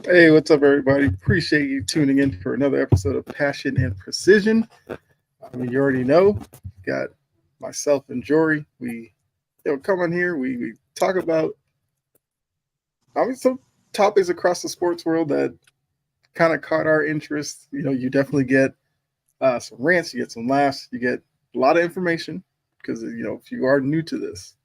Hey, what's up, everybody? Appreciate you tuning in for another episode of Passion and Precision. I mean, you already know, got myself and Jory. We come on here. We talk about some topics across the sports world that kind of caught our interest. You definitely get some rants, you get some laughs, you get a lot of information because if you are new to this,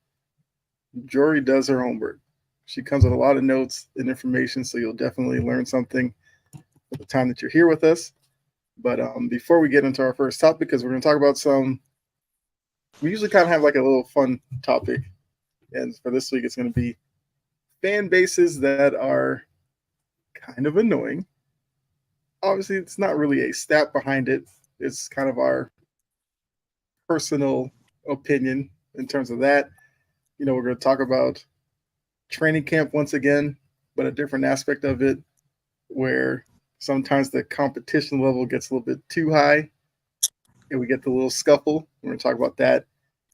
Jory does her homework. She comes with a lot of notes and information, so you'll definitely learn something at the time that you're here with us. But before we get into our first topic, because we're going to talk about we usually kind of have like a little fun topic. And for this week, it's going to be fan bases that are kind of annoying. Obviously, it's not really a stat behind it, it's kind of our personal opinion in terms of that. We're going to talk about training camp once again, but a different aspect of it where sometimes the competition level gets a little bit too high and we get the little scuffle. We're going to talk about that.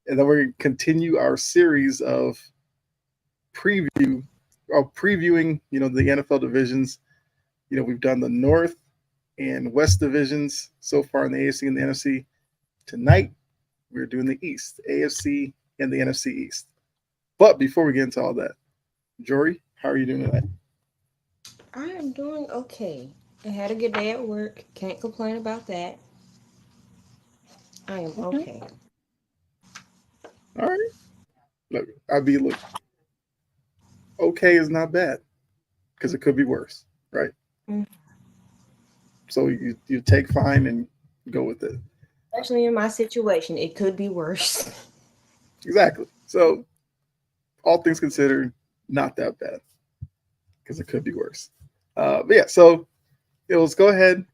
And then we're going to continue our series of preview previewing, the NFL divisions. We've done the North and West divisions so far in the AFC and the NFC. Tonight, we're doing the East, AFC and the NFC East. But before we get into all that, Jory, how are you doing tonight? I am doing okay. I had a good day at work. Can't complain about that. I am Okay. okay. All right. Look, okay is not bad because it could be worse, right? Mm. So you take fine and go with it. Especially in my situation, it could be worse. Exactly. So all things considered, not that bad because it could be worse. But yeah, so let's go ahead,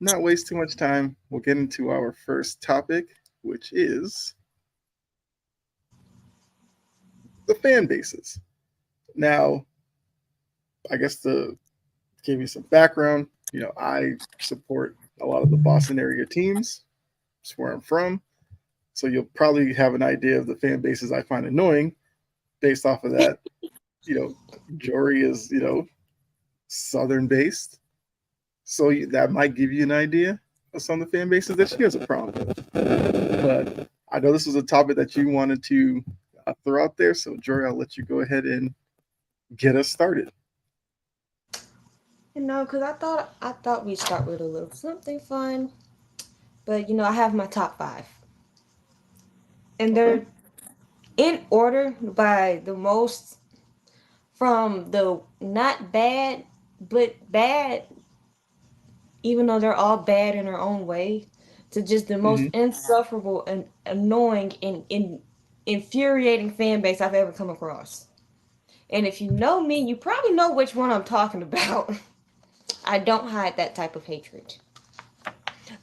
not waste too much time. We'll get into our first topic, which is the fan bases. Now, I guess to give you some background, I support a lot of the Boston area teams. That's where I'm from. So you'll probably have an idea of the fan bases I find annoying based off of that. You know, Jory is, Southern based. So that might give you an idea of some of the fan bases that she has a problem with. But I know this was a topic that you wanted to throw out there. So, Jory, I'll let you go ahead and get us started. Because I thought we'd start with a little something fun. But I have my top five, and Okay. they're in order by the most from the not bad but bad, even though they're all bad in their own way, to just the most Mm-hmm. insufferable and annoying and infuriating fan base I've ever come across. And if you know me, you probably know which one I'm talking about. I don't hide that type of hatred.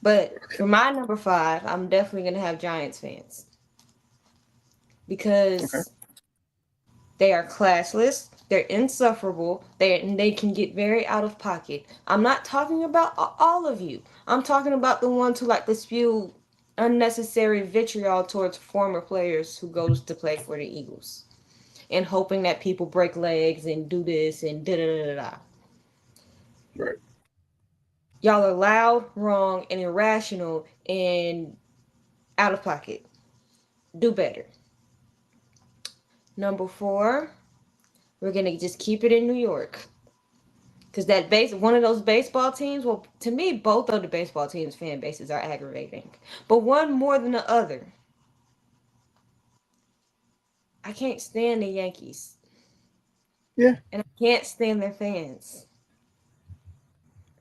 But for my number five, I'm definitely gonna have Giants fans Okay. because they are classless, they're insufferable, they can get very out of pocket. I'm not talking about all of you. I'm talking about the ones who like to spew unnecessary vitriol towards former players who goes to play for the Eagles and hoping that people break legs and do this and da da da da. Right. Y'all are loud, wrong, and irrational and out of pocket. Do better. Number four, we're gonna just keep it in New York. Cause one of those baseball teams, well, to me, both of the baseball teams' fan bases are aggravating, but one more than the other. I can't stand the Yankees, Yeah. and I can't stand their fans.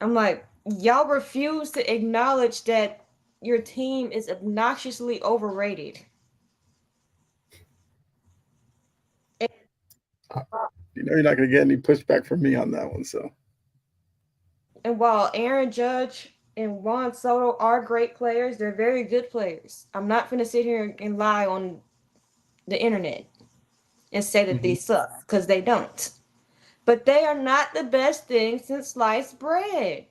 I'm like, y'all refuse to acknowledge that your team is obnoxiously overrated. And, Uh, you're not going to get any pushback from me on that one. So, and while Aaron Judge and Juan Soto are great players, they're very good players. I'm not gonna sit here and lie on the internet and say that mm-hmm. they suck because they don't. But they are not the best thing since sliced bread.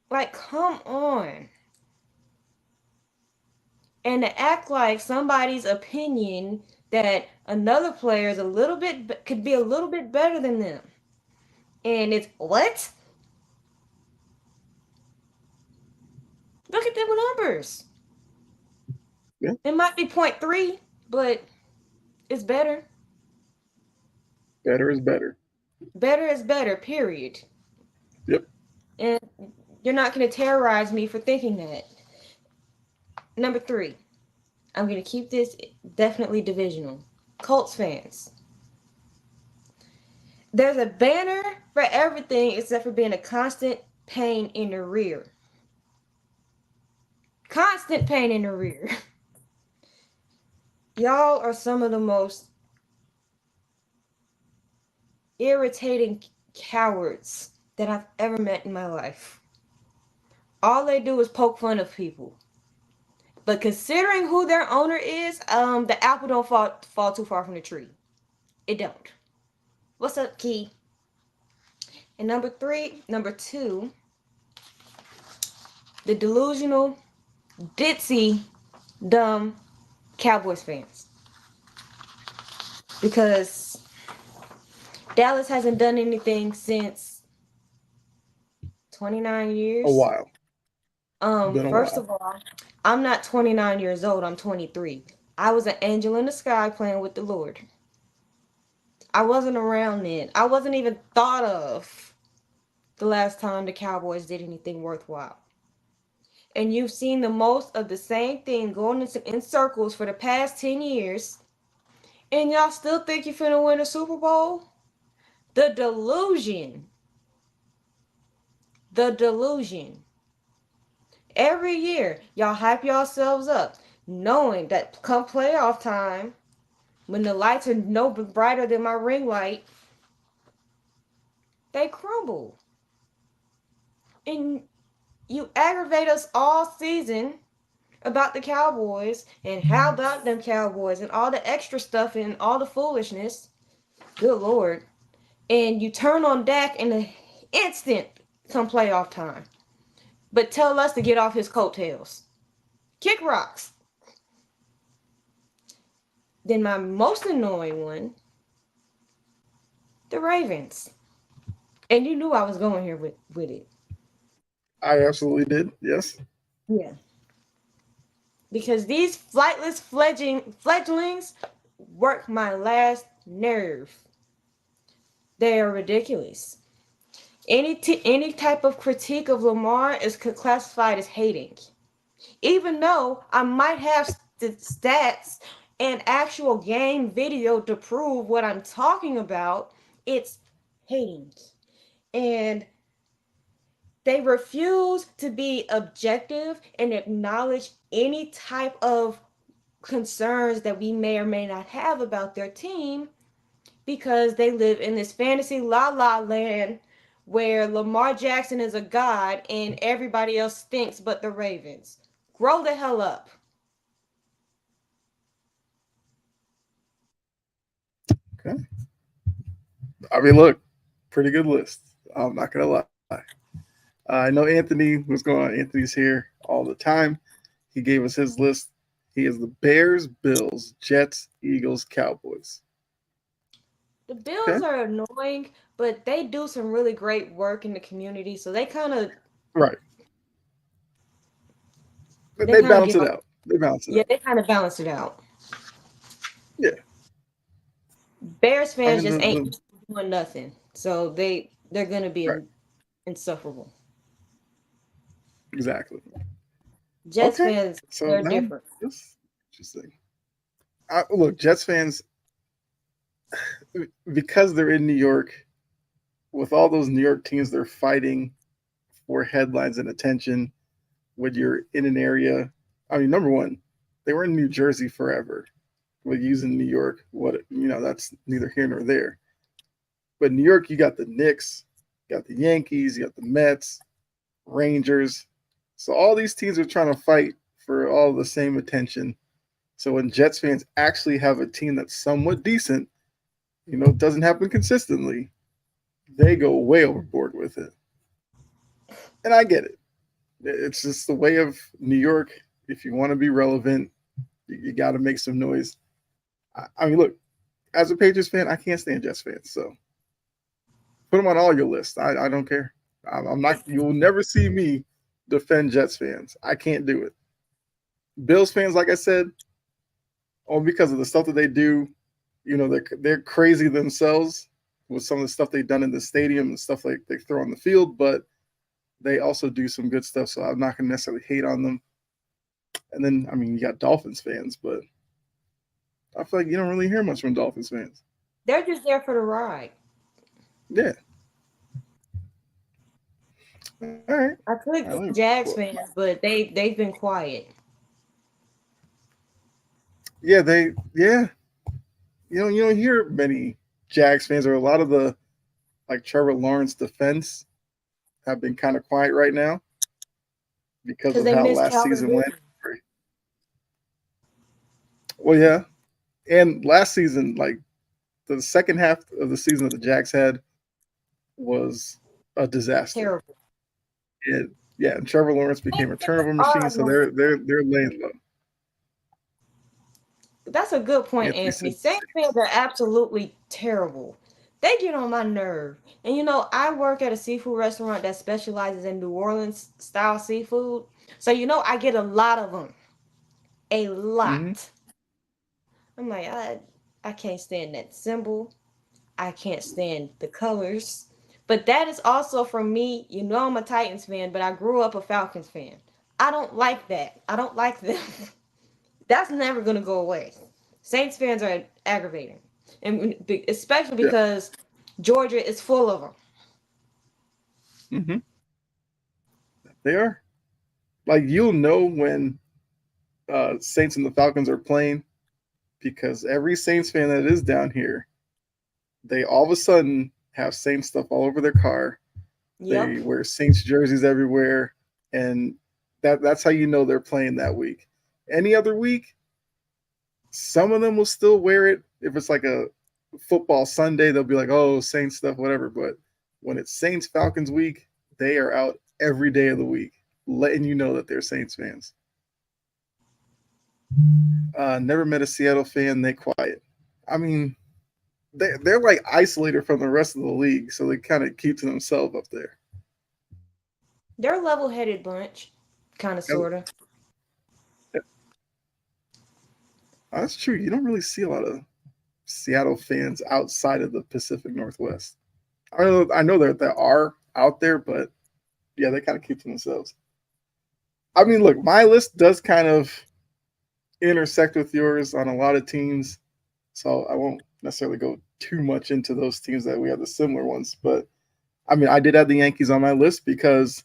Like, come on. And to act like somebody's opinion that another player is a little bit could be a little bit better than them And it's what? Look at them numbers. Yeah, It might be point 0.3, but it's better. better is better. Better is better, period. Yep. And you're not going to terrorize me for thinking that. Number 3, I'm going to keep this definitely divisional. Colts fans. There's a banner for everything except for being a constant pain in the rear. Constant pain in the rear. Y'all are some of the most irritating cowards that I've ever met in my life. All they do is poke fun of people. But considering who their owner is, the apple don't fall too far from the tree. It don't. What's up, Key? And number two, the delusional, ditzy, dumb Cowboys fans. Because Dallas hasn't done anything since 29 A years. while. Been a First while. of all, I'm not 29 years old. I'm 23. I was an angel in the sky playing with the Lord. I wasn't around then. I wasn't even thought of the last time the Cowboys did anything worthwhile. And you've seen the most of the same thing going in circles for the past 10 years. And y'all still think you're finna win a Super Bowl? The delusion. The delusion. Every year, y'all hype yourselves up, knowing that come playoff time, when the lights are no brighter than my ring light, they crumble. And you aggravate us all season about the Cowboys and how about them Cowboys and all the extra stuff and all the foolishness. Good Lord. And you turn on Dak in an instant come playoff time. But tell us to get off his coattails. Kick rocks. Then my most annoying one, the Ravens. And you knew I was going here with it. I absolutely did. Yes. Yeah. Because these flightless fledglings work my last nerve. They are ridiculous. Any type of critique of Lamar is classified as hating. Even though I might have stats and actual game video to prove what I'm talking about, it's hating. And they refuse to be objective and acknowledge any type of concerns that we may or may not have about their team because they live in this fantasy la la land where Lamar Jackson is a god and everybody else stinks but the Ravens. Grow the hell up. Okay. I mean, look, pretty good list. I'm not gonna lie. I know Anthony was going on. Anthony's here all the time. He gave us his list. He has the Bears, Bills, Jets, Eagles, Cowboys. The Bills Okay. are annoying, but they do some really great work in the community, so Right. they They kind of balance give it up. out. They balance it Yeah, out. they kind of balance it out. Yeah. Bears I fans mean, just ain't doing nothing, so they're gonna be right. insufferable. Exactly. Jets Okay. fans, So they're now different. this interesting. Look, Jets fans, because they're in New York, with all those New York teams, they're fighting for headlines and attention. When you're in an area, I mean, number one, they were in New Jersey forever. With using New York, that's neither here nor there. But New York, you got the Knicks, you got the Yankees, you got the Mets, Rangers. So all these teams are trying to fight for all the same attention. So when Jets fans actually have a team that's somewhat decent, it doesn't happen consistently, they go way overboard with it. And I get it. It's just the way of New York. If you want to be relevant, you got to make some noise. I mean, look, as a Patriots fan, I can't stand Jets fans. So Put them on all your lists. I don't care. I'm not. You'll never see me defend Jets fans. I can't do it. Bills fans, like I said, only because of the stuff that they do. You know, they're crazy themselves with some of the stuff they've done in the stadium and stuff like they throw on the field, but they also do some good stuff. So I'm not gonna necessarily hate on them. And then, I mean, you got Dolphins fans, but I feel like you don't really hear much from Dolphins fans. They're just there for the ride. Yeah. All right. I could All right. say Jags fans, but they've been quiet. Yeah, you don't hear many Jags fans or a lot of the like Trevor Lawrence defense have been kind of quiet right now because Because of they how miss last Calvin season went. Ridley. Well, yeah, and last season, like the second half of the season that the Jags had was a disaster. Terrible. It, yeah, and Trevor Lawrence became a turnover machine, Oh, so no. they're laying low. That's a good point, Anthony Anthony. said, Saints fans are absolutely terrible. They get on my nerve. And I work at a seafood restaurant that specializes in New Orleans style seafood. So I get a lot of them. A mm-hmm, lot. I'm like, I can't stand that symbol. I can't stand the colors. But that is also from me. I'm a Titans fan, but I grew up a Falcons fan. I don't like that. I don't like them. That's never going to go away. Saints fans are aggravating. And especially yeah, because Georgia is full of them. mm-hmm, they are. Like you'll know when Saints and the Falcons are playing because every Saints fan that is down here, they all of a sudden have Saints stuff all over their car. Yep. They wear Saints jerseys everywhere, and that's how you know they're playing that week. Any other week, some of them will still wear it. If it's like a football Sunday, they'll be like, "Oh, Saints stuff, whatever." But when it's Saints Falcons week, they are out every day of the week, letting you know that they're Saints fans. Never met a Seattle fan. They quiet. I mean, they're like isolated from the rest of the league, so they kind of keep to themselves up there. They're a level headed bunch. Kind of, sort of. That's true. You don't really see a lot of Seattle fans outside of the Pacific Northwest. I know there are out there, but yeah, they kind of keep to themselves. I mean, look, my list does kind of intersect with yours on a lot of teams, so I won't necessarily go too much into those teams that we have the similar ones. But I mean, I did have the Yankees on my list because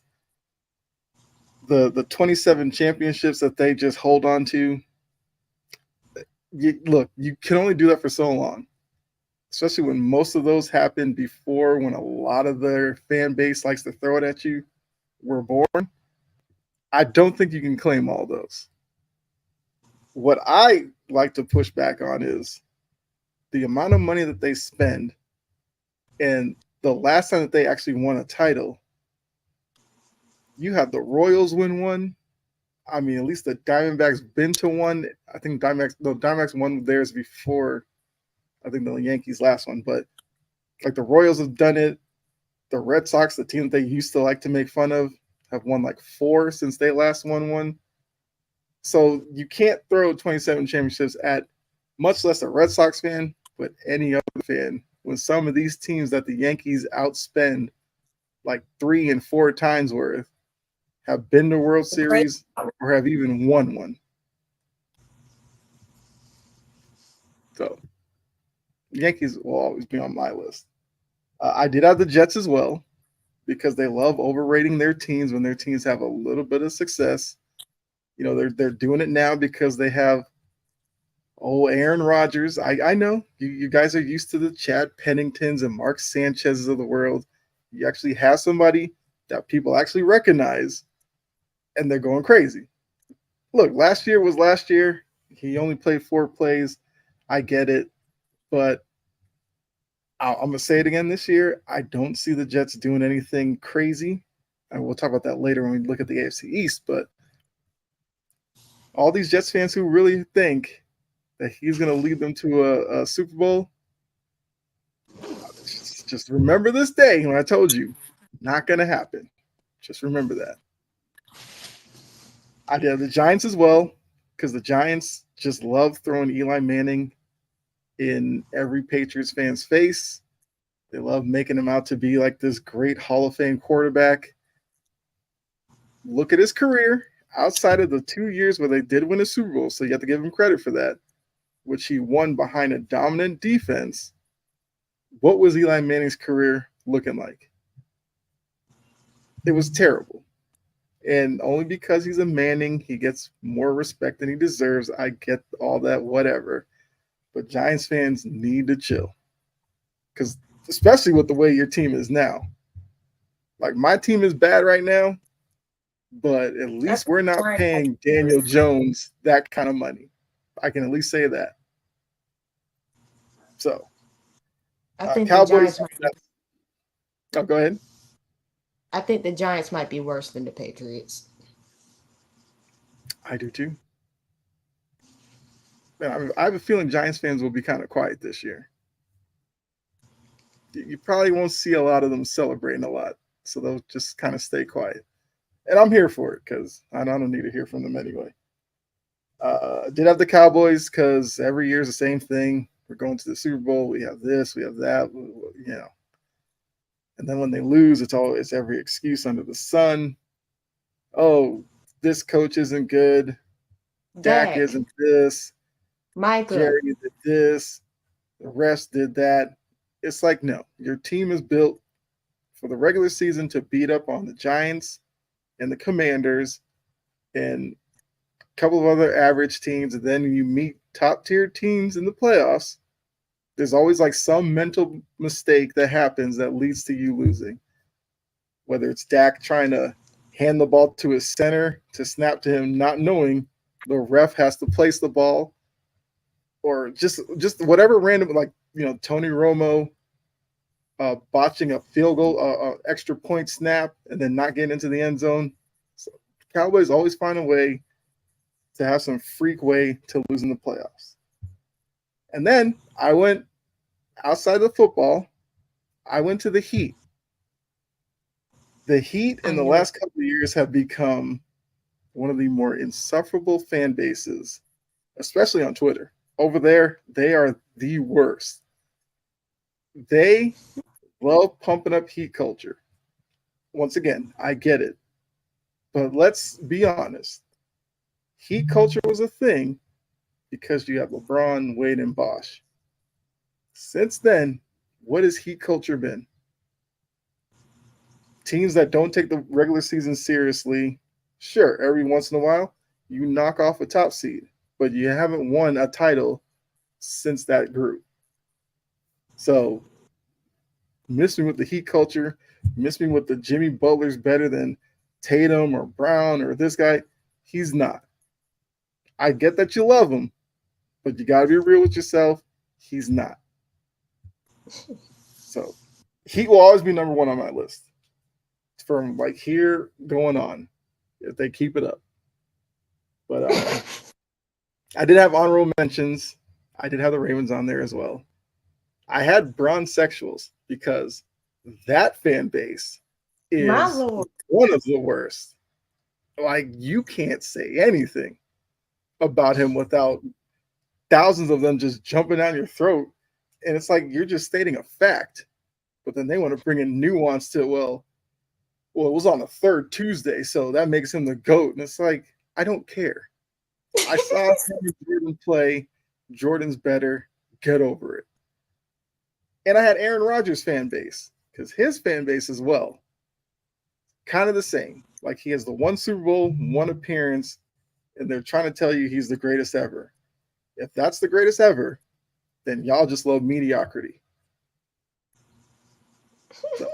the 27 championships that they just hold on to. Look, you can only do that for so long, especially when most of those happened before when a lot of their fan base likes to throw it at you were born. I don't think you can claim all those. What I like to push back on is the amount of money that they spend and the last time that they actually won a title. You had the Royals win one. I mean, at least the Diamondbacks been to one. I think Diamondbacks won theirs before I think the Yankees last one, but like the Royals have done it. The Red Sox, the team that they used to like to make fun of, have won like four since they last won one. So you can't throw 27 championships at much less a Red Sox fan, but any other fan. When some of these teams that the Yankees outspend like 3 and 4 times worth have been to World Series or have even won one. So Yankees will always be on my list. I did have the Jets as well because they love overrating their teams when their teams have a little bit of success. You know, they're doing it now because they have Aaron Rodgers. I know you guys are used to the Chad Penningtons and Mark Sanchez's of the world. You actually have somebody that people actually recognize, and they're going crazy. Look, last year was last year. He only played 4 plays. I get it, but I'm gonna say it again this year. I don't see the Jets doing anything crazy, and we'll talk about that later when we look at the AFC East. But all these Jets fans who really think that he's going to lead them to a Super Bowl, Just remember this day when I told you, not gonna happen. Just remember that. I did the Giants as well because the Giants just love throwing Eli Manning in every Patriots fan's face. They love making him out to be like this great Hall of Fame quarterback. Look at his career outside of the 2 years where they did win a Super Bowl, so you have to give him credit for that, which he won behind a dominant defense. What was Eli Manning's career looking like? It was terrible. And only because he's a Manning, he gets more respect than he deserves. I get all that, whatever. But Giants fans need to chill. Because especially with the way your team is now. Like my team is bad right now, but at least we're not paying Daniel Jones that kind of money. I can at least say that. So, I think Cowboys. Oh, go ahead. I think the Giants might be worse than the Patriots. I do too. Man, I have a feeling Giants fans will be kind of quiet this year. You probably won't see a lot of them celebrating a lot, so they'll just kind of stay quiet. And I'm here for it because I don't need to hear from them anyway. Did have the Cowboys because every year is the same thing. We're going to the Super Bowl. We have this, we have that, you know. And then when they lose, it's every excuse under the sun. Oh, this coach isn't good. Dak isn't this. Michael. Jerry did this. The rest did that. It's like, no, your team is built for the regular season to beat up on the Giants and the Commanders and a couple of other average teams. And then you meet top tier teams in the playoffs. There's always like some mental mistake that happens that leads to you losing. Whether it's Dak trying to hand the ball to his center to snap to him, not knowing the ref has to place the ball, or just whatever random, like, you know, Tony Romo botching a field goal, extra point snap, and then not getting into the end zone. So Cowboys always find a way to have some freak way to lose in the playoffs. And then I went outside of football. I went to the Heat. The Heat in the last couple of years have become one of the more insufferable fan bases, especially on Twitter. Over there, they are the worst. They love pumping up Heat culture. Once again, I get it. But let's be honest. Heat culture was a thing because you have LeBron, Wade, and Bosh. Since then, what has Heat culture been? Teams that don't take the regular season seriously. Sure, every once in a while, you knock off a top seed, but you haven't won a title since that group. So, miss me with the Heat culture. Miss me with the Jimmy Butler's better than Tatum or Brown or this guy. He's not. I get that you love him, but you got to be real with yourself. He's not. So, Heat will always be number one on my list. From like here going on, if they keep it up. But I did have honorable mentions. I did have the Ravens on there as well. I had bronze sexuals because that fan base is one of the worst. Like, you can't say anything about him without thousands of them just jumping down your throat. And it's like you're just stating a fact. But then they want to bring in nuance to, well, it was on the third Tuesday, so that makes him the GOAT. And it's like, I don't care. I saw Jordan play. Jordan's better. Get over it. And I had Aaron Rodgers' fan base because his fan base as well, kind of the same. Like, he has the one Super Bowl, one appearance, and they're trying to tell you he's the greatest ever. If that's the greatest ever, then y'all just love mediocrity. So,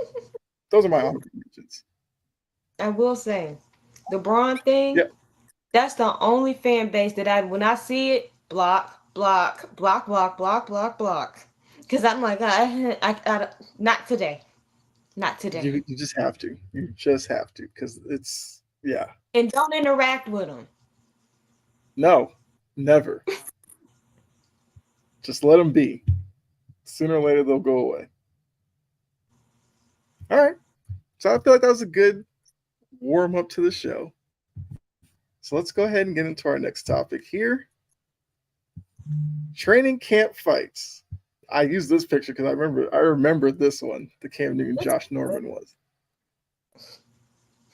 those are my honorable mentions. I will say, the Braun thing, that's the only fan base that when I see it, block. Because I'm like, I, not today. Not today. You just have to. You just have to, because it's, yeah. And don't interact with them. No, never. Just let them be. Sooner or later, they'll go away. All right. So I feel like that was a good warm up to the show. So let's go ahead and get into our next topic here. Training camp fights. I use this picture because I remember this one, the Cam Newton It's Josh Norman was.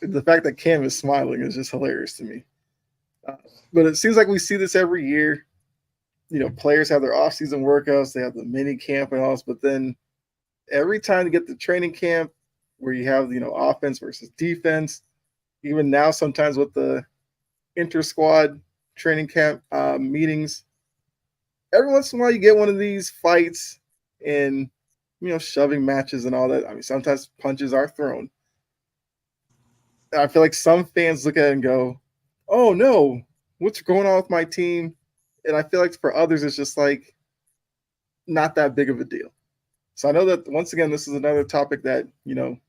The fact that Cam is smiling is just hilarious to me. Uh, but it seems like we see this every year. Players have their off-season workouts, they have the mini camp and all this, but then every time you get the training camp where you have offense versus defense, even now sometimes with the inter-squad training camp meetings, every once in a while you get one of these fights and shoving matches and all that. I mean, sometimes punches are thrown. And I feel like some fans look at it and go, "Oh no, what's going on with my team?" And I feel like for others, it's just like not that big of a deal. So I know that once again, this is another topic that you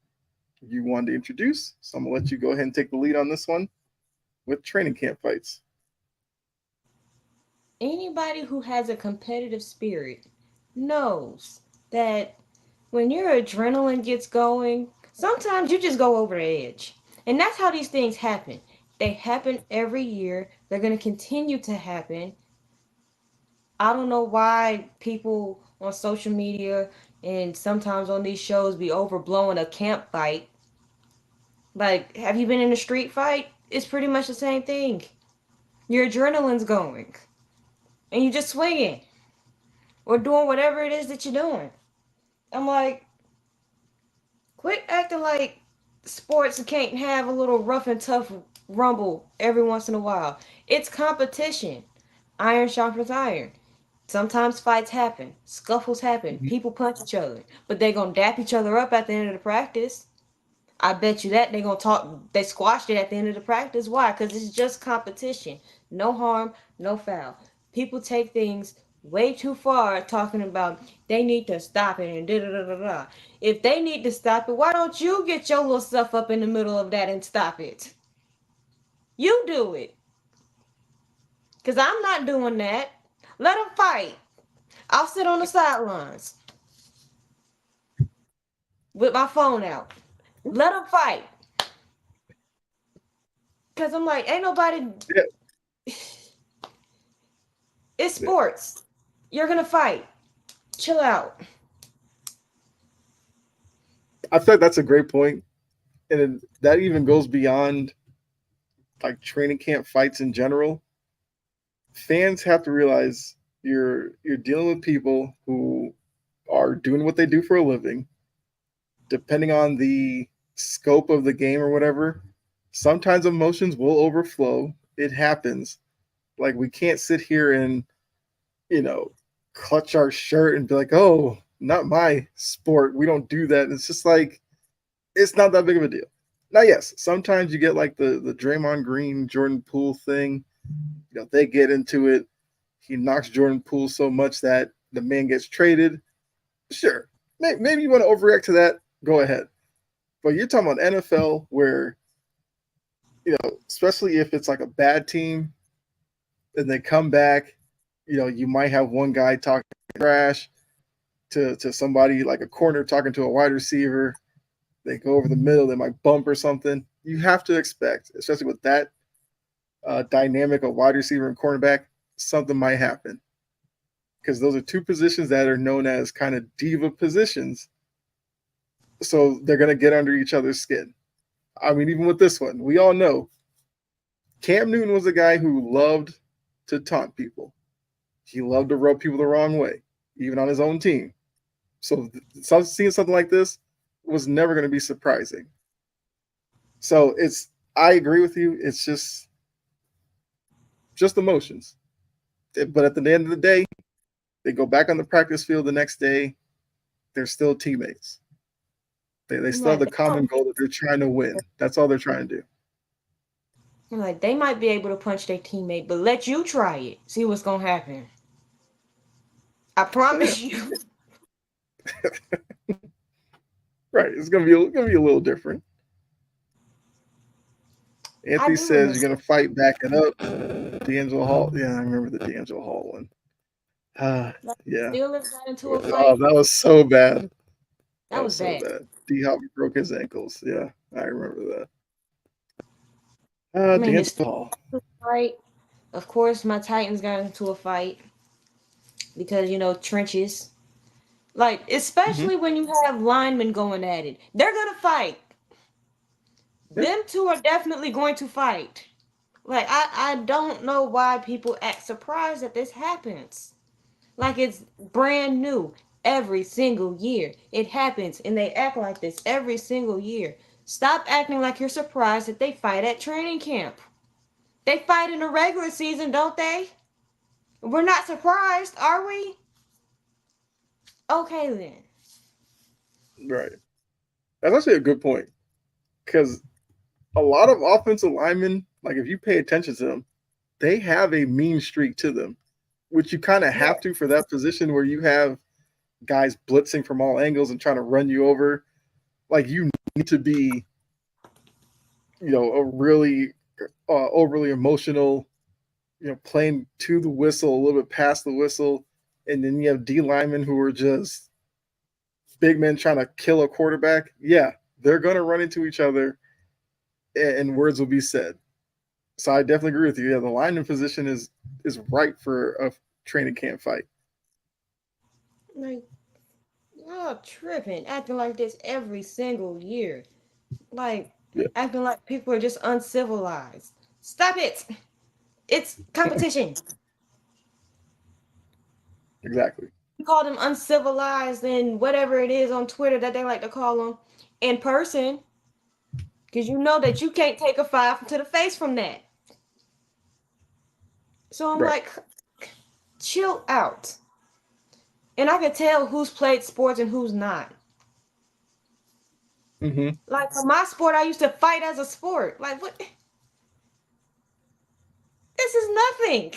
wanted to introduce. So I'm gonna let you go ahead and take the lead on this one with training camp fights. Anybody who has a competitive spirit knows that when your adrenaline gets going, sometimes you just go over the edge. And that's how these things happen. They happen every year. They're going to continue to happen. I don't know why people on social media and sometimes on these shows be overblowing a camp fight. Like, have you been in a street fight? It's pretty much the same thing. Your adrenaline's going and you just swinging or doing whatever it is that you're doing. I'm like, quit acting like sports can't have a little rough and tough rumble every once in a while. It's competition. Iron sharpens iron. Sometimes fights happen, scuffles happen, Mhm. people punch each other, but they gonna dap each other up at the end of the practice. I bet you that they gonna talk. They squashed it at the end of the practice. Why? Because it's just competition. No harm, no foul. People take things way too far, talking about they need to stop it and da da da da da. If they need to stop it, why don't you get your little stuff up in the middle of that and stop it? You do it. Because I'm not doing that. Let them fight. I'll sit on the sidelines with my phone out. Let them fight. Because I'm like, ain't nobody. Yeah, It's yeah. sports. You're going to fight. Chill out. I feel like that's a great point, and that even goes beyond like training camp fights in general. Fans have to realize you're dealing with people who are doing what they do for a living. Depending on the scope of the game or whatever, sometimes emotions will overflow. It happens. Like we can't sit here and you know clutch our shirt and be like, "Oh, not my sport. We don't do that." And it's just like it's not that big of a deal. Now, yes, sometimes you get like the Draymond Green Jordan Poole thing. They get into it. He knocks Jordan Poole so much that the man gets traded. Sure, maybe you want to overreact to that. Go ahead. But you're talking about NFL where, especially if it's like a bad team and they come back, you might have one guy talking trash to somebody like a corner talking to a wide receiver. They go over the middle, they might bump or something. You have to expect, especially with that dynamic of wide receiver and cornerback, something might happen because those are two positions that are known as kind of diva positions. So they're going to get under each other's skin. I mean, even with this one, we all know Cam Newton was a guy who loved to taunt people. He loved to rub people the wrong way, even on his own team. So seeing something like this was never going to be surprising. So I agree with you. It's just emotions. But at the end of the day, they go back on the practice field the next day. They're still teammates. They I'm still have like, the common goal that they're trying to win. That's all they're trying to do. they might be able to punch their teammate, but let you try it. See what's gonna happen. I So yeah, promise you. right. It's gonna be a little different. I Anthony do remember. says you're gonna fight back it up. D'Angelo Hall. Yeah, I remember the D'Angelo Hall one. Like, Yeah. Steelers got into a Oh, fight. that was so bad. That That was was so bad. bad. D Hop broke his ankles. Yeah, I remember that. I mean, Dance it's Hall. a fight. Of course, my Titans got into a fight because trenches. Like, Hmm. especially when you have linemen going at it, they're gonna fight. Yeah, Them two are definitely going to fight. Like, I don't know why people act surprised that this happens. Like it's brand new every single year. It happens and they act like this every single year. Stop acting like you're surprised that they fight at training camp. They fight in the regular season, don't they? We're not surprised, are we? Okay then. right. That's actually a good point because a lot of offensive linemen, like if you pay attention to them, they have a mean streak to them, which you kind of Yeah. have to for that position where you have guys blitzing from all angles and trying to run you over. Like you need to be, a really overly emotional, playing to the whistle, a little bit past the whistle, and then you have D linemen who are just big men trying to kill a quarterback. Yeah, they're going to run into each other, and words will be said. So I definitely agree with you. Yeah, the lineman position is right for a training camp fight. Like, y'all tripping, acting like this every single year. Like, Yeah, acting like people are just uncivilized. Stop it. It's competition. exactly. Call them uncivilized and whatever it is on Twitter that they like to call them in person, because you know that you can't take a five to the face from that. So I'm Right. like, chill out. And I can tell who's played sports and who's not. Mm-hmm. Like for my sport, I used to fight as a sport. Like what? This is nothing.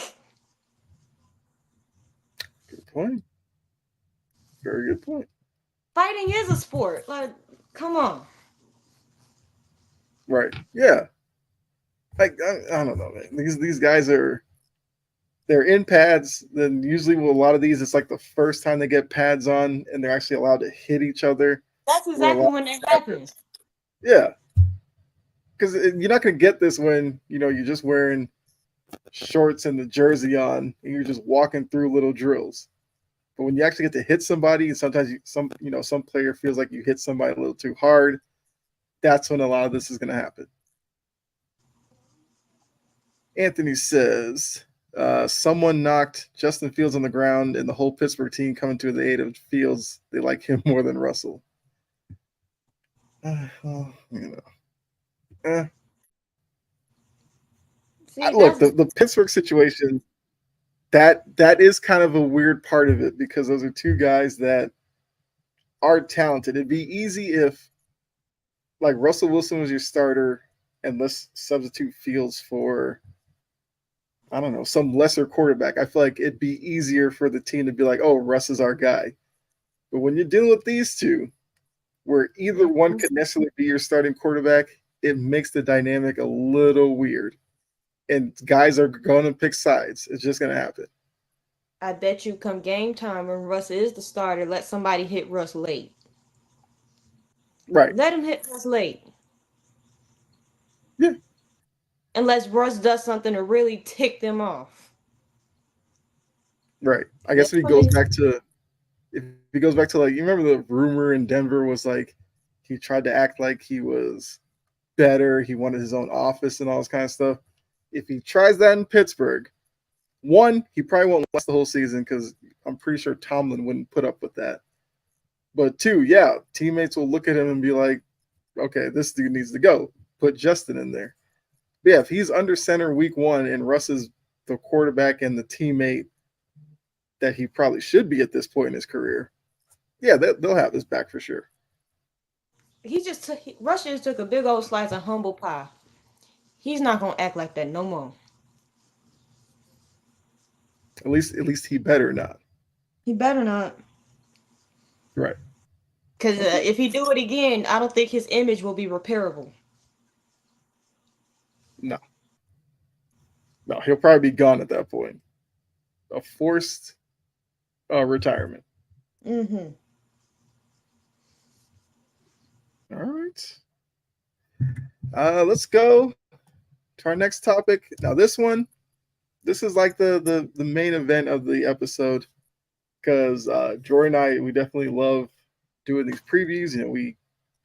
Good point. Very good point. Fighting is a sport. Like, come on. Right. Yeah. Like I don't know, man. These guys they're in pads. Then usually with a lot of these, it's like the first time they get pads on, and they're actually allowed to hit each other. That's Where a exactly lot when that happens. happens. Yeah, because you're not gonna get this when you're just wearing shorts and the jersey on, and you're just walking through little drills. But when you actually get to hit somebody, and sometimes some player feels like you hit somebody a little too hard. That's when a lot of this is gonna happen. Anthony says, someone knocked Justin Fields on the ground, and the whole Pittsburgh team coming to the aid of Fields. They like him more than Russell. Well, eh. See, Look, that's the Pittsburgh situation, that is kind of a weird part of it because those are two guys that are talented. It'd be easy if like Russell Wilson was your starter, and let's substitute Fields for I don't know some lesser quarterback. I feel like it'd be easier for the team to be like, oh, Russ is our guy. But when you're dealing with these two, where either one Mhm. could necessarily be your starting quarterback, it makes the dynamic a little weird. And guys are going to pick sides. It's just going to happen. I bet you come game time when Russ is the starter, let somebody hit Russ late. Right. Let him hit Russ late. Yeah. Unless Russ does something to really tick them off. Right. I Then guess if he when goes they back to like you remember the rumor in Denver was like he tried to act like he was better. He wanted his own office and all this kind of stuff. If he tries that in Pittsburgh, one, he probably won't last the whole season because I'm pretty sure Tomlin wouldn't put up with that. But two, yeah, teammates will look at him and be like, okay, this dude needs to go. Put Justin in there. But yeah, if he's under center week one and Russ is the quarterback and the teammate that he probably should be at this point in his career, yeah, they'll have his back for sure. Russ just took a big old slice of humble pie. He's not gonna act like that no more. At least he better not. He better not. Right. Because Okay. if he do it again, I don't think his image will be repairable. No. No, he'll probably be gone at that point. A forced retirement. Mm-hmm. All right. Let's go to our next topic. Now, this is like the main event of the episode because Jory and I, we definitely love doing these previews. We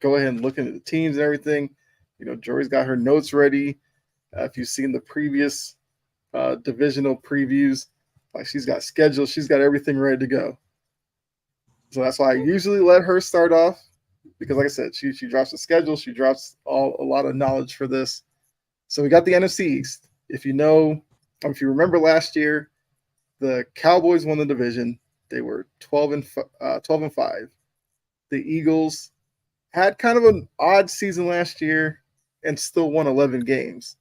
go ahead and look into the teams and everything. Jory's got her notes ready. If you've seen the previous divisional previews, like she's got schedules, she's got everything ready to go. So that's why I usually let her start off because, like I said, she drops the schedule, she drops a lot of knowledge for this. So we got the NFC East. If you remember last year, the Cowboys won the division. They were 12-5. The Eagles had kind of an odd season last year and still won 11 games.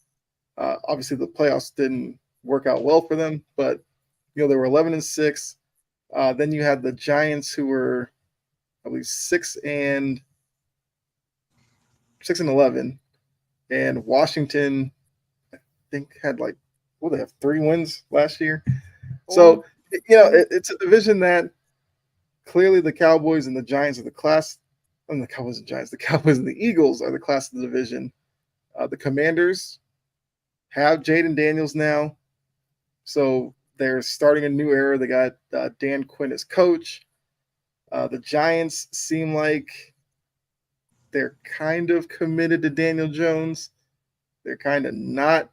Obviously, the playoffs didn't work out well for them, but they were 11-6. Then you had the Giants, who were, I believe, 6-11, and Washington, I think, had they have 3 wins last year. So it's a division that clearly the Cowboys and the Giants are the class. And the Cowboys and Giants, the Cowboys and the Eagles are the class of the division. The Commanders have Jaden Daniels now, so they're starting a new era. They got Dan Quinn as coach. The Giants seem like they're kind of committed to Daniel Jones. They're kind of not.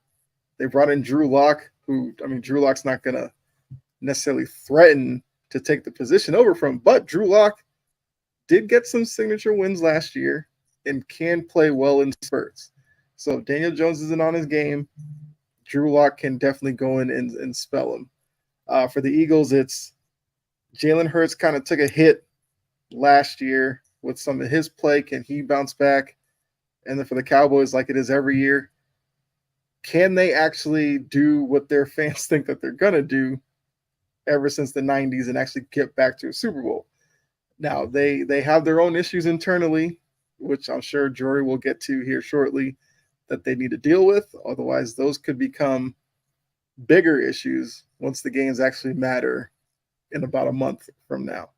They brought in Drew Lock, Drew Lock's not going to necessarily threaten to take the position over from, but Drew Lock did get some signature wins last year and can play well in spurts. So if Daniel Jones isn't on his game, Drew Lock can definitely go in and spell him. For the Eagles, it's Jalen Hurts kind of took a hit last year with some of his play. Can he bounce back? And then for the Cowboys, like it is every year, can they actually do what their fans think that they're going to do ever since the 90s and actually get back to a Super Bowl? Now, they have their own issues internally, which I'm sure Jory will get to here shortly, that they need to deal with. Otherwise, those could become bigger issues once the games actually matter in about a month from now.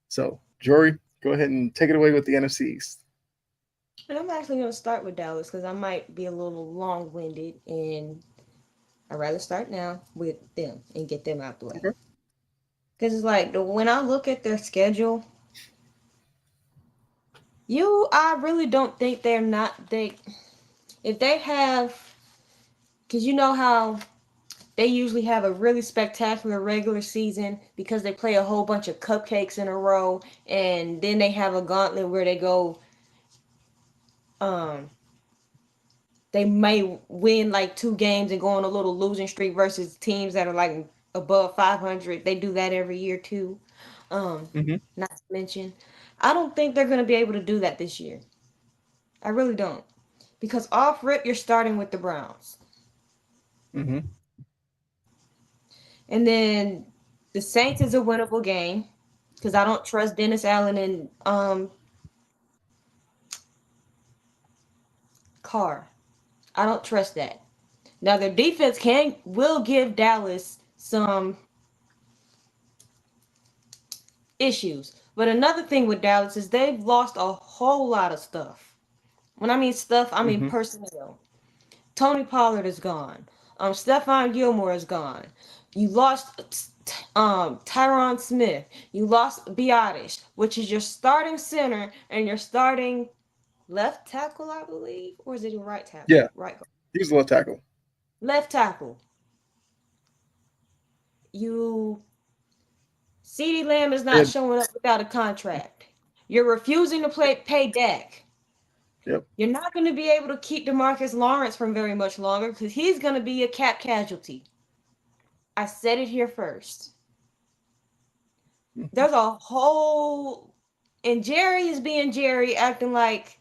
So, Jory, go ahead and take it away with the NFC East. And I'm actually going to start with Dallas because I might be a little long winded, and I'd rather start now with them and get them out the way. Okay. Because it's like when I look at their schedule, I really don't think if they have, because you know how they usually have a really spectacular regular season because they play a whole bunch of cupcakes in a row, and then they have a gauntlet where um, they may win like 2 games and go on a little losing streak versus teams that are like above 500. They do that every year too. Mm-hmm. Not to mention, I don't think they're going to be able to do that this year. I really don't. Because off rip, you're starting with the Browns. Mm-hmm. And then the Saints is a winnable game because I don't trust Dennis Allen and Carr. I don't trust that. Now their defense will give Dallas some issues. But another thing with Dallas is they've lost a whole lot of stuff. When I mean stuff, I mean Mm-hmm. personnel. Tony Pollard is gone. Stephon Gilmore is gone. You lost Tyron Smith. You lost Biotish, which is your starting center and your starting left tackle, I believe, or is it a right tackle? Yeah, Right guard. he's a left tackle. Left tackle. You CeeDee Lamb is not And showing up without a contract. You're refusing to pay Dak. yep. You're not going to be able to keep DeMarcus Lawrence from very much longer because he's going to be a cap casualty. I said it here first. Mm-hmm. There's a whole, and Jerry is being Jerry, acting like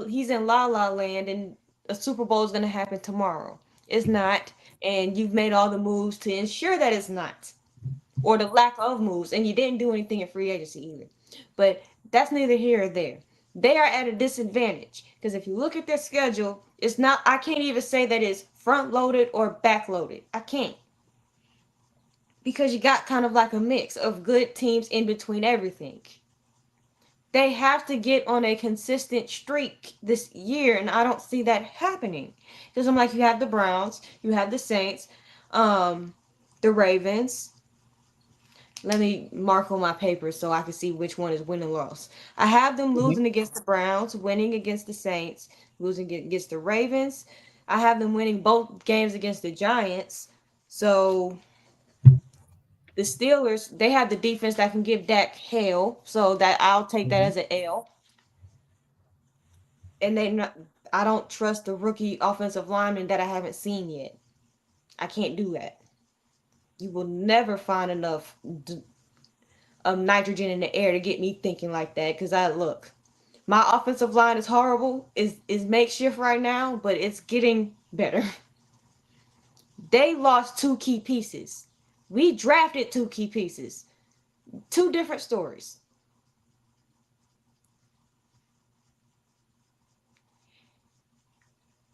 he's in La La Land and a Super Bowl is going to happen tomorrow. It's not, and you've made all the moves to ensure that it's not, or the lack of moves, and you didn't do anything in free agency either. But that's neither here or there. They are at a disadvantage because if you look at their schedule, it's not. I can't even say that it's front loaded or back loaded. I can't because you got kind of like a mix of good teams in between everything. They have to get on a consistent streak this year, and I don't see that happening. Because I'm like, you have the Browns, you have the Saints, um, the Ravens. Let me mark on my paper so I can see which one is win and loss. I have them Mhm. losing against the Browns, winning against the Saints, losing against the Ravens. I have them winning both games against the Giants. So the Steelers, they have the defense that can give Dak hell, so that I'll take that Mhm. as an L. And they not, I don't trust the rookie offensive lineman that I haven't seen yet. I can't do that. You will never find enough nitrogen in the air to get me thinking like that. Because I look, my offensive line is horrible. Is makeshift right now, but it's getting better. They lost two key pieces. We drafted two key pieces. Two different stories.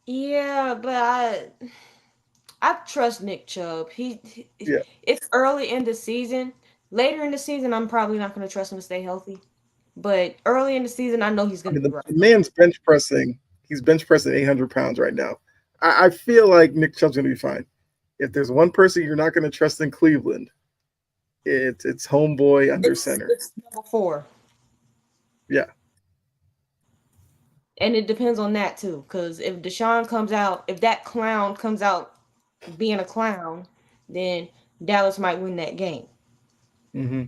Yeah, but I trust Nick Chubb. Yeah. It's early in the season. Later in the season, I'm probably not going to trust him to stay healthy. But early in the season, I know he's I going to mean, be the right. man's bench pressing. He's bench pressing 800 pounds right now. I feel like Nick Chubb's going to be fine. If there's one person you're not going to trust in Cleveland, it's homeboy under center. It's number four, Yeah. and it depends on that too. Because if Deshaun comes out, if that clown comes out being a clown, then Dallas might win that game. Hmm.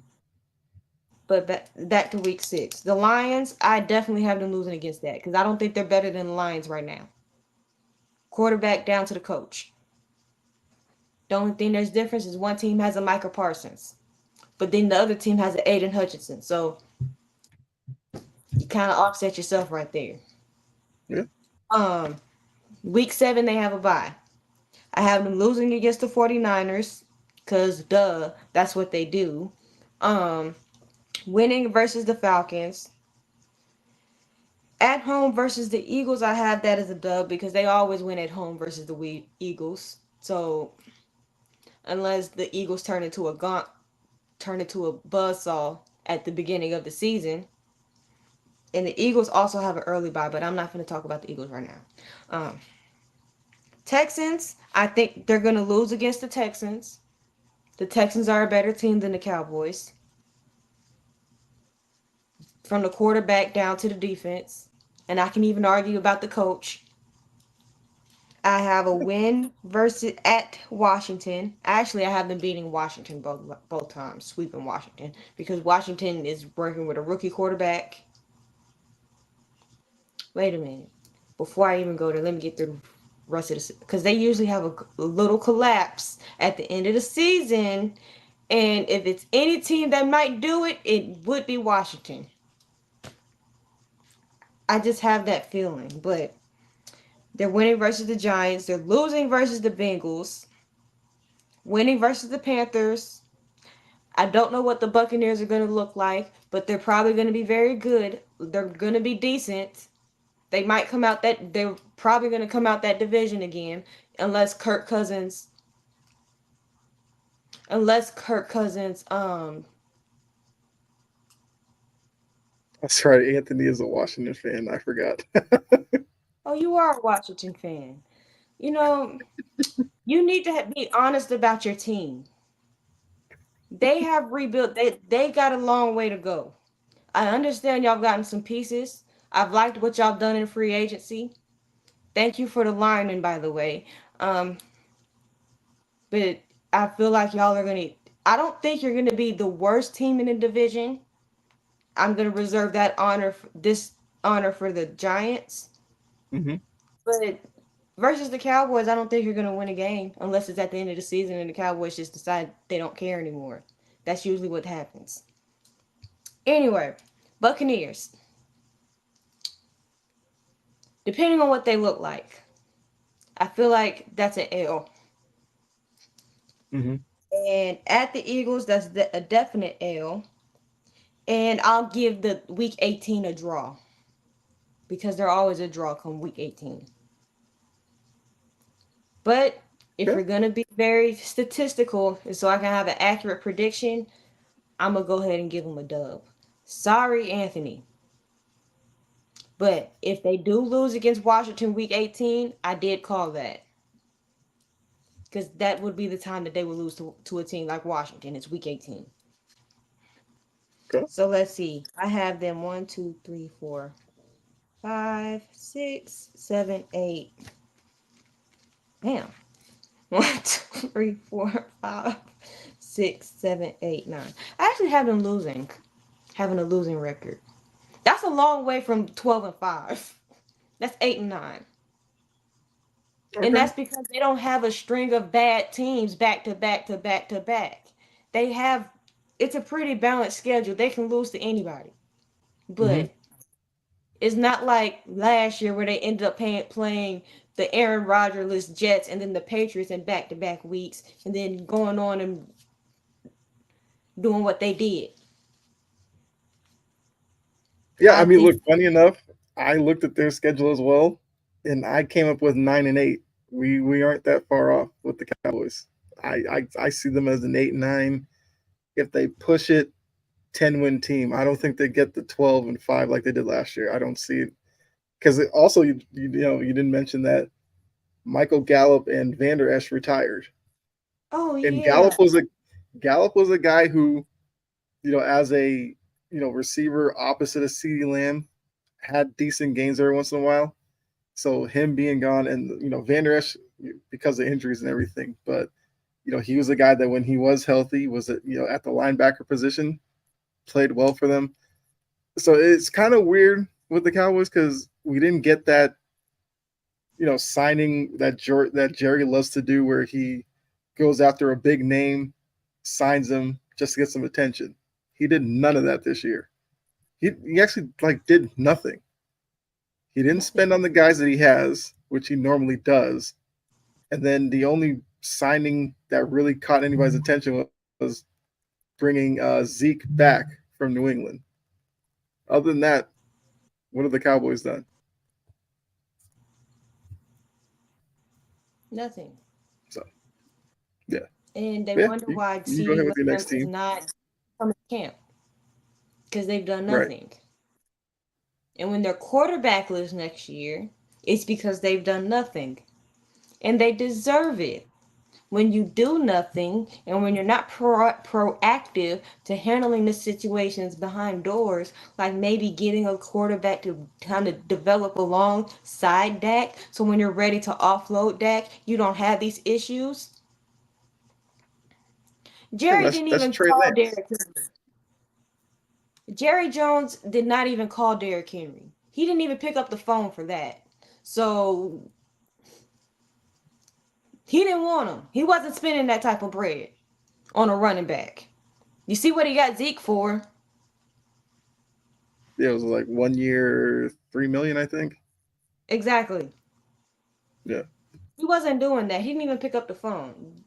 But back to week 6, the Lions. I definitely have them losing against that because I don't think they're better than the Lions right now. Quarterback down to the coach. The only thing there's difference is one team has a Micah Parsons, but then the other team has an Aiden Hutchinson. So you kind of offset yourself right there. Yeah. Um, week 7 they have a bye. I have them losing against the 49ers because duh, that's what they do. Um, winning versus the Falcons. At home versus the Eagles, I have that as a dub because they always win at home versus the Eagles. So unless the Eagles turn into a buzzsaw at the beginning of the season, and the Eagles also have an early bye, but I'm not going to talk about the Eagles right now. Um, Texans, I think they're going to lose against the Texans. The Texans are a better team than the Cowboys, from the quarterback down to the defense. And I can even argue about the coach. I have a win versus at Washington. Actually, I have them beating Washington both times, sweeping Washington because Washington is working with a rookie quarterback. Wait a minute. Before I even go there, let me get through the rest of the because they usually have a little collapse at the end of the season. And if it's any team that might do it, it would be Washington. I just have that feeling. But they're winning versus the Giants. They're losing versus the Bengals. Winning versus the Panthers. I don't know what the Buccaneers are going to look like, but they're probably going to be very good. They're going to be decent. They might come out that they're probably going to come out that division again, unless Kirk Cousins, unless Kirk Cousins. That's right. Anthony is a Washington fan. I forgot. Oh, you are a Washington fan. You know, you need to be honest about your team. They have rebuilt. They got a long way to go. I understand y'all gotten some pieces. I've liked what y'all done in free agency. Thank you for the lineman, by the way. Um, but I feel like y'all are gonna. I don't think you're gonna be the worst team in the division. I'm gonna reserve that this honor for the Giants. Hmm. But versus the Cowboys, I don't think you're gonna win a game unless it's at the end of the season and the Cowboys just decide they don't care anymore. That's usually what happens. Anyway, Buccaneers. Depending on what they look like, I feel like that's an L. Hmm. And at the Eagles, that's a definite L. And I'll give the week 18 a draw because they're always a draw come week 18. But if Okay. you're going to be very statistical so I can have an accurate prediction, I'm going to go ahead and give them a dub. Sorry, Anthony. But if they do lose against Washington week 18, I did call that. Because that would be the time that they would lose to a team like Washington. It's week 18. Okay. So let's see. I have them 1, 2, 3, 4, 5, 6, 7, 8. Damn. 1, 2, 3, 4, 5, 6, 7, 8, 9. I actually have them losing. Having a losing record. That's a long way from 12 and 5. That's 8 and 9. And Okay. that's because they don't have a string of bad teams back to back to back to back. They have it's a pretty balanced schedule. They can lose to anybody. Hmm. But it's not like last year where they ended up playing the Aaron Rodgers Jets and then the Patriots in back to back weeks and then going on and doing what they did. Yeah, I I mean, think look, funny enough, I looked at their schedule as well, and I came up with 9-8. We aren't that far off with the Cowboys. I see them as an 8-9. If they push it, 10-win team. I don't think they get the 12-5 like they did last year. I don't see it because also you didn't mention that Michael Gallup and Vander Esch retired, oh and yeah. Gallup was a guy who as a receiver opposite of CeeDee Lamb had decent games every once in a while. So him being gone, and Vander Esch because of injuries and everything, but he was a guy that when he was healthy was at the linebacker position, played well for them. So it's kind of weird with the Cowboys because we didn't get that signing that Jerry loves to do, where he goes after a big name, signs him just to get some attention. He did none of that this year. He actually did nothing. He didn't Nothing. spend on the guys that he has, which he normally does. And then the only signing that really caught anybody's attention was bringing Zeke back from New England. Other than that, what have the Cowboys done? Nothing. So yeah, And they yeah. wonder You, why you can go CeeDee ahead with your Lamb next is team. not coming to camp because they've done Right. nothing. And when they're quarterbackless next year, it's because they've done nothing. And they deserve it. When you do nothing and when you're not proactive to handling the situations behind doors, like maybe getting a quarterback to kind of develop alongside Dak, so when you're ready to offload Dak, you don't have these issues. Yeah, Jerry didn't that's even Trey call Lance. Derrick Henry. Jerry Jones did not even call Derrick Henry. He didn't even pick up the phone for that. So he didn't want him. He wasn't spending that type of bread on a running back. You see what he got Zeke for? Yeah, it was like 1 year, 3 million, I think. Exactly. Yeah. He wasn't doing that. He didn't even pick up the phone.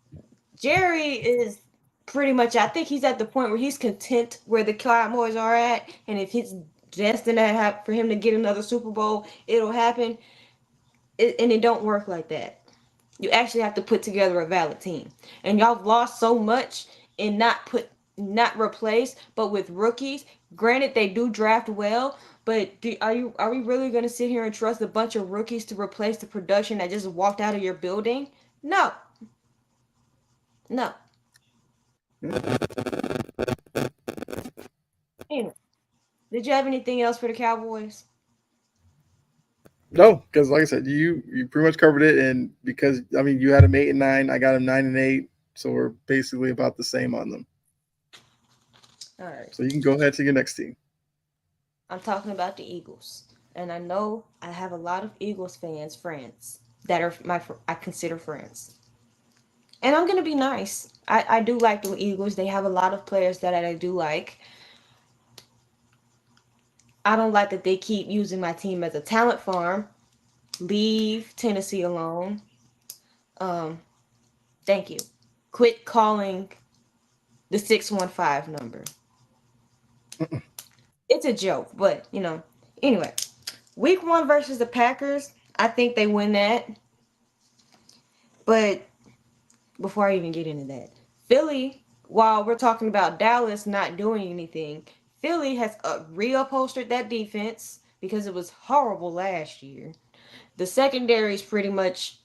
Jerry is pretty much, I think he's at the point where he's content where the Cowboys are at. And if it's destined to for him to get another Super Bowl, it'll happen. And it don't work like that. You actually have to put together a valid team. And y'all have lost so much and not replaced, but with rookies. Granted, they do draft well, but are we really going to sit here and trust a bunch of rookies to replace the production that just walked out of your building? No, no. Anyway, did you have anything else for the Cowboys? No, because like I said, you pretty much covered it, and because I mean you had them 8-9, I got them 9-8, so we're basically about the same on them. All right, So you can go ahead to your next team. I'm talking about the Eagles, and I know I have a lot of Eagles friends that are I consider friends. And I'm gonna be nice. I do like the Eagles. They have a lot of players that I do like. I don't like that they keep using my team as a talent farm. Leave Tennessee alone. Um, thank you. Quit calling the 615 number. It's a joke, but Anyway, week 1 versus the Packers, I think they win that. But before I even get into that, Philly, while we're talking about Dallas not doing anything, Philly has reupholstered that defense. because it was horrible last year. The secondary is pretty much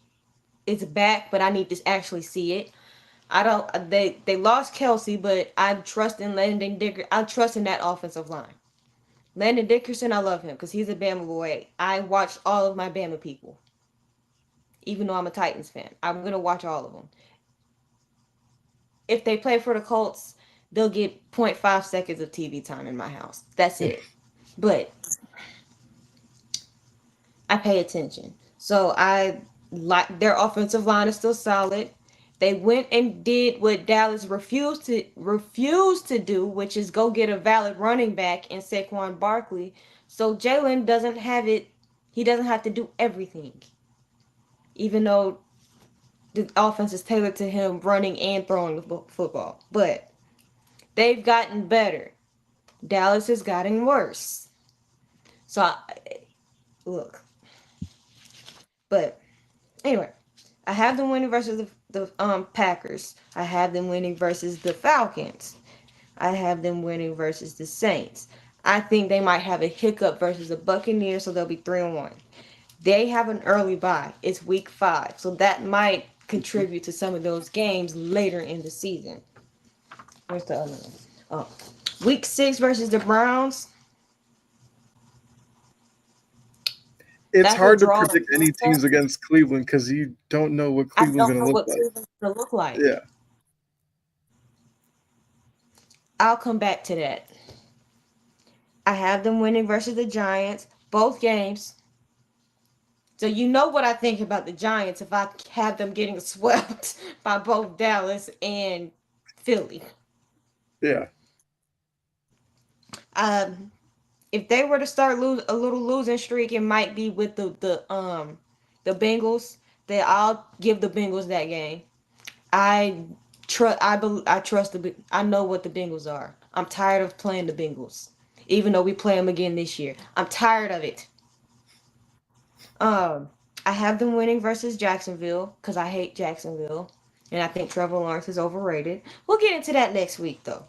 it's back, but I need to actually see it. I don't. They lost Kelsey, but I trust in Landon Dicker. I trust in that offensive line. Landon Dickerson, I love him because he's a Bama boy. I watched all of my Bama people, even though I'm a Titans fan. I'm gonna watch all of them. If they play for the Colts, they'll get zero point 0.5 seconds of TV time in my house. That's it. But I pay attention. So I like their offensive line is still solid. They went and did what Dallas refused to do, which is go get a valid running back in Saquon Barkley. So Jalen doesn't have it. He doesn't have to do everything, even though the offense is tailored to him running and throwing the football. But they've gotten better. Dallas has gotten worse. So look, but anyway, I have them winning versus the Packers. I have them winning versus the Falcons. I have them winning versus the Saints. I think they might have a hiccup versus the Buccaneers, so they'll be 3-1. They have an early bye. It's week 5, so that might contribute to some of those games later in the season. Where's the other one? Oh, week 6 versus the Browns. It's That's a hard to draw. predict any teams against Cleveland because you don't know what I Cleveland's don't going know to look what like. Cleveland's gonna look like. Yeah. I'll come back to that. I have them winning versus the Giants, both games. So you know what I think about the Giants if I have them getting swept by both Dallas and Philly. Yeah. Um, if they were to start lose a little losing streak, it might be with the Bengals. That I'll give the Bengals that game. I I trust I know what the Bengals are. I'm tired of playing the Bengals, even though we play them again this year. I'm tired of it. Um, I have them winning versus Jacksonville because I hate Jacksonville, and I think Trevor Lawrence is overrated. We'll get into that next week, though.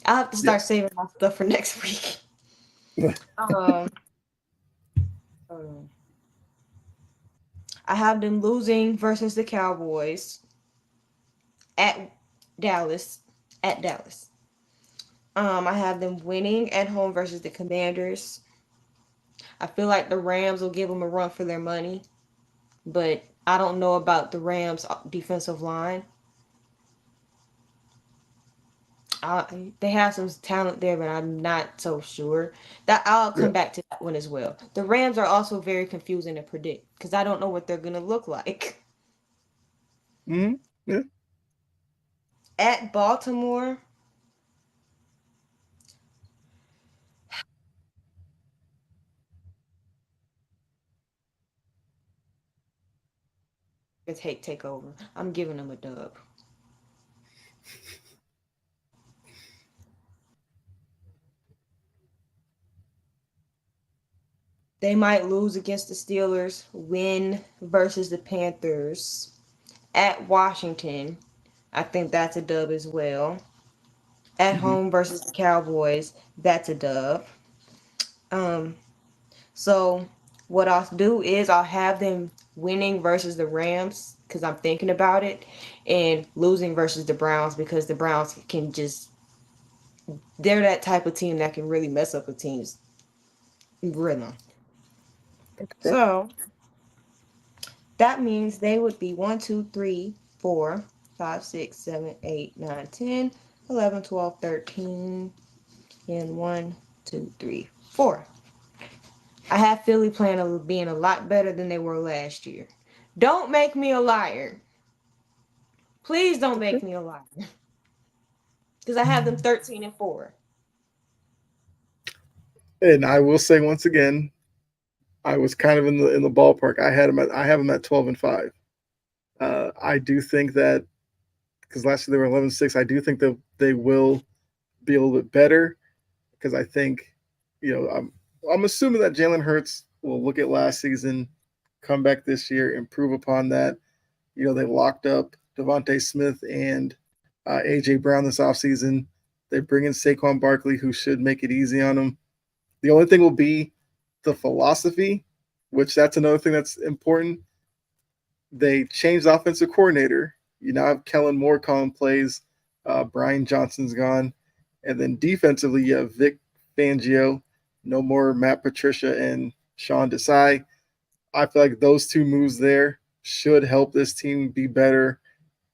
I'll have to Yeah. start saving my stuff for next week. Um, um, I have them losing versus the Cowboys at Dallas. At Dallas. I have them winning at home versus the Commanders. I feel like the Rams will give them a run for their money, but I don't know about the Rams' defensive line. They have some talent there, but I'm not so sure. That I'll Yeah. come back to that one as well. The Rams are also very confusing to predict because I don't know what they're gonna look like. Mm-hmm. Yeah. At Baltimore, it's take over. I'm giving them a dub. They might lose against the Steelers, win versus the Panthers. At Washington, I think that's a dub as well. At Mm-hmm. home versus the Cowboys, that's a dub. Um, so what I'll do is I'll have them winning versus the Rams because I'm thinking about it, and losing versus the Browns because the Browns can just they're that type of team that can really mess up a team's rhythm. Okay. So that means they would be 1, 2, 3, 4, 5, 6, 7, 8, 9, 10, 11, 12, 13, and 1, 2, 3, 4. I have Philly playing being a lot better than they were last year. Don't make me a liar. Please don't Okay. make me a liar. Because I have them 13-4. And I will say once again, I was kind of in the ballpark. I have them at 12-5. I do think that because last year they were 11-6. I do think that they will be a little bit better because I think, I'm assuming that Jalen Hurts will look at last season, come back this year, improve upon that. They locked up Devontae Smith and AJ Brown this offseason. They bring in Saquon Barkley, who should make it easy on them. The only thing will be the philosophy, which that's another thing that's important. They changed the offensive coordinator. You now have Kellen Moore calling plays. Brian Johnson's gone. And then defensively, you have Vic Fangio. No more Matt Patricia and Sean Desai. I feel like those two moves there should help this team be better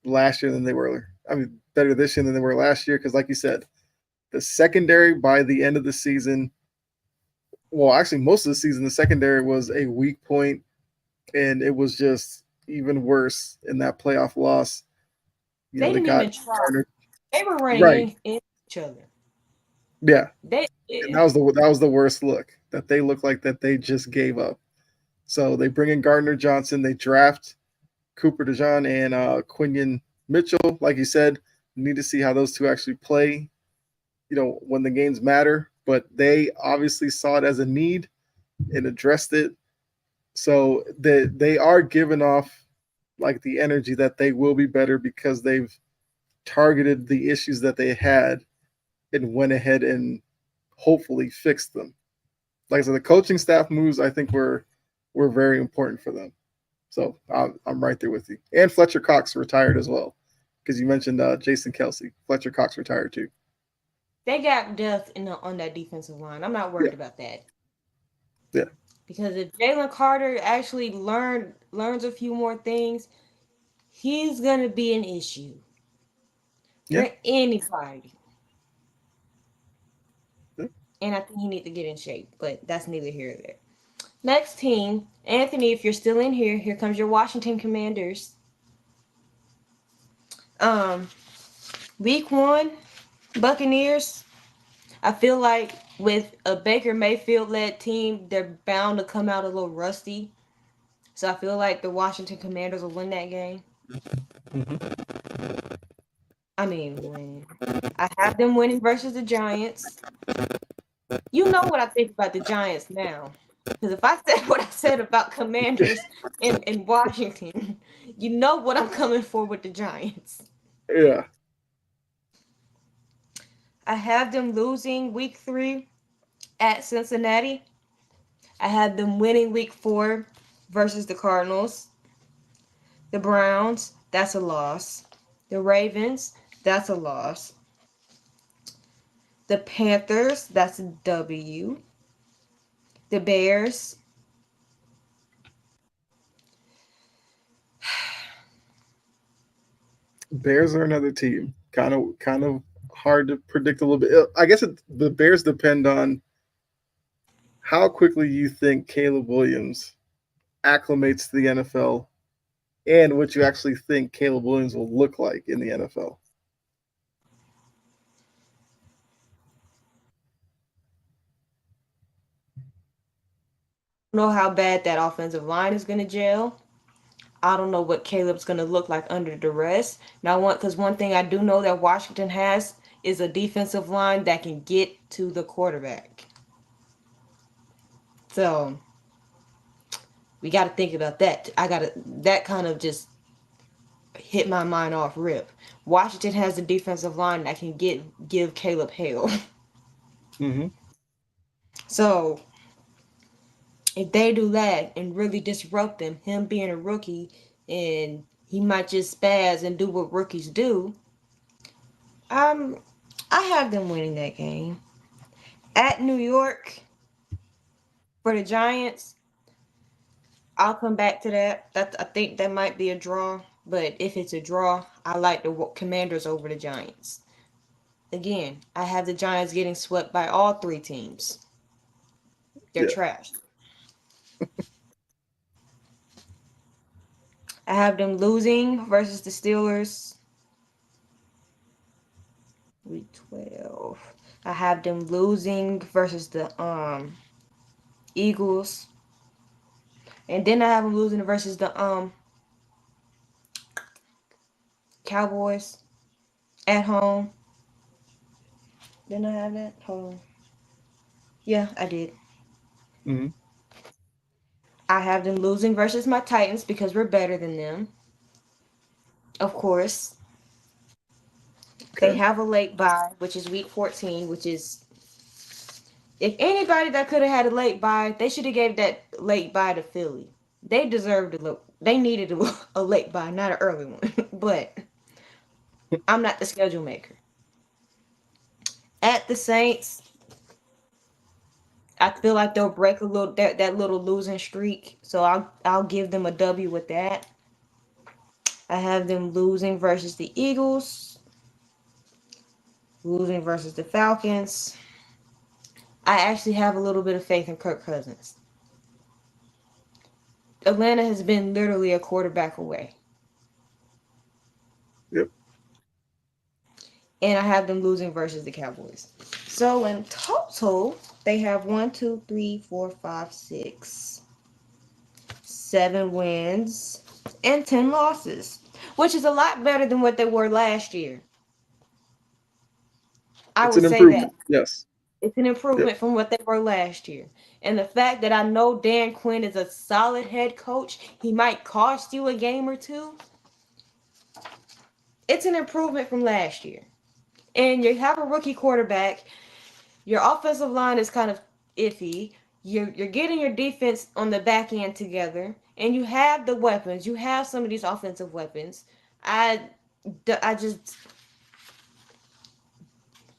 last year than they were. I mean, better this year than they were last year. Because, like you said, the secondary by the end of the season, well, actually, most of the season, the secondary was a weak point, and it was just even worse in that playoff loss. You know, They they didn't got even try. Garner. They were Right. running in each other. Yeah. They And that was the worst look that they looked like that they just gave up. So they bring in Gardner Johnson. They draft Cooper DeJean and Quinion Mitchell. Like you said, need to see how those two actually play. You know, when the games matter. But they obviously saw it as a need and addressed it. So they are giving off like the energy that they will be better because they've targeted the issues that they had and went ahead and hopefully fixed them. Like I said, the coaching staff moves I think were very important for them. So I'm right there with you. And Fletcher Cox retired as well because you mentioned Jason Kelsey. Fletcher Cox retired too. they got depth on that defensive line. I'm not Yeah, worried about that yeah, because if Jalen Carter actually learns a few more things, he's gonna be an issue yeah, for anybody. yeah. And I think he needs to get in shape, but that's neither here nor there. Next team, Anthony, if you're still in here, here comes your Washington Commanders. Um, week one, Buccaneers. I feel like with a Baker Mayfield led team, they're bound to come out a little rusty. So I feel like the Washington Commanders will win that game. Mm-hmm. I mean, win. I have them winning versus the Giants. You know what I think about the Giants now. Because if I said what I said about Commanders in Washington, you know what I'm coming for with the Giants. Yeah. I have them losing week three at Cincinnati. I had them winning week four versus the Cardinals. The Browns, that's a loss. The Ravens, that's a loss. The Panthers, that's a W. The Bears, Bears are another team. Kind of hard to predict a little bit. I guess the Bears depend on how quickly you think Caleb Williams acclimates to the NFL and what you actually think Caleb Williams will look like in the NFL. I don't know how bad that offensive line is going to gel. I don't know what Caleb's going to look like under duress. Now, because one thing I do know that Washington has is a defensive line that can get to the quarterback. So we got to think about that. That kind of just hit my mind off rip. Washington has a defensive line that can give Caleb hell. Mm-hmm. So if they do that and really disrupt him, him being a rookie, and he might just spaz and do what rookies do, um, I have them winning that game at New York for the Giants. I'll come back to that. I think that might be a draw, but if it's a draw, I like the Commanders over the Giants. Again, I have the Giants getting swept by all three teams. They're Yeah. trash. I have them losing versus the Steelers. Week 12. I have them losing versus the Eagles. And then I have them losing versus the Cowboys at home. Didn't I have that? Hold on. Yeah, I did. Mm-hmm. I have them losing versus my Titans because we're better than them. Of course. They Okay. have a late bye, which is week 14, which is If anybody that could have had a late bye, they should have gave that late bye to Philly. They deserved a look. They needed a late bye, not an early one. But I'm not the schedule maker. At the Saints, I feel like they'll break a little that little losing streak. So I'll give them a W with that. I have them losing versus the Eagles, losing versus the Falcons. I actually have a little bit of faith in Kirk Cousins. Atlanta has been literally a quarterback away. Yep. And I have them losing versus the Cowboys. So in total, they have 7 wins and 10 losses, which is a lot better than what they were last year. I It's would an say that improvement. Yes. it's an Yep. improvement from what they were last year. And the fact that I know Dan Quinn is a solid head coach, he might cost you a game or two. It's an improvement from last year. And you have a rookie quarterback. Your offensive line is kind of iffy. You're getting your defense on the back end together, and you have the weapons. You have some of these offensive weapons. I, I just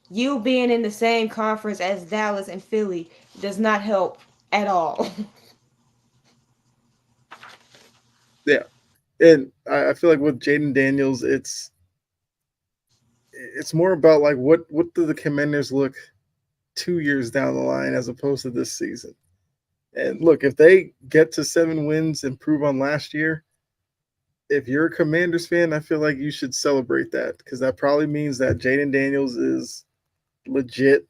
you being in the same conference as Dallas and Philly does not help at all. Yeah. And I feel like with Jaden Daniels, it's more about like what do the Commanders look 2 years down the line as opposed to this season. And look, if they get to 7 wins, improve on last year, if you're a Commanders fan, I feel like you should celebrate that because that probably means that Jaden Daniels is legit.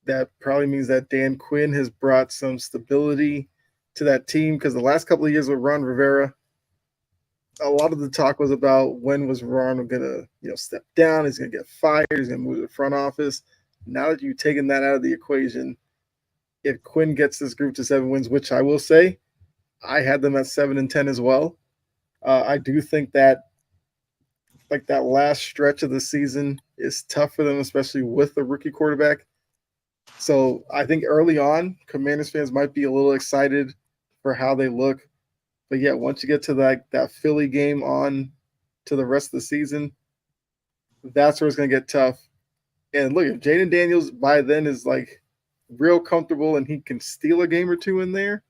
That probably means that Dan Quinn has brought some stability to that team because the last couple of years with Ron Rivera, a lot of the talk was about when was Ron gonna, step down, he's gonna get fired, he's gonna move to the front office. Now that you've taken that out of the equation, if Quinn gets this group to 7 wins, which I will say, I had them at 7-10 as well. I do think that like that last stretch of the season is tough for them, especially with the rookie quarterback. So I think early on, Commanders fans might be a little excited for how they look. But yeah, once you get to that Philly game on to the rest of the season, that's where it's gonna get tough. And look, if Jaden Daniels by then is like real comfortable and he can steal a game or two in there,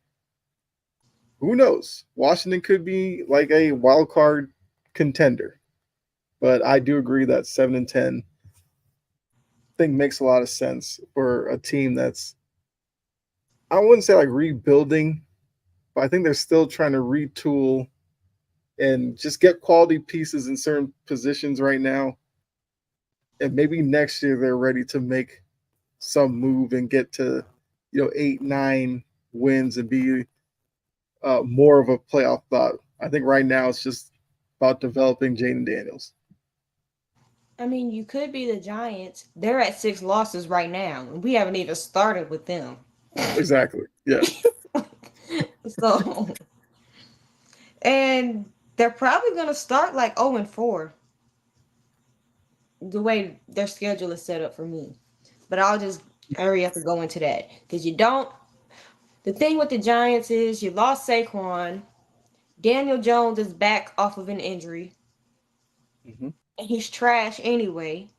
who knows? Washington could be like a wild card contender. But I do agree that 7-10 I think makes a lot of sense for a team that's I wouldn't say like rebuilding, but I think they're still trying to retool and just get quality pieces in certain positions right now. And maybe next year they're ready to make some move and get to 8-9 wins and be more of a playoff thought. I think right now it's just about developing Jaden Daniels. I mean, you could be the Giants. They're at 6 losses right now, and we haven't even started with them. Exactly. Yeah. So, and they're probably gonna start like 0-4, the way their schedule is set up for me. But I'll just hurry up and go into that because you don't. The thing with the Giants is you lost Saquon. Daniel Jones is back off of an injury, Mm-hmm. and he's trash anyway.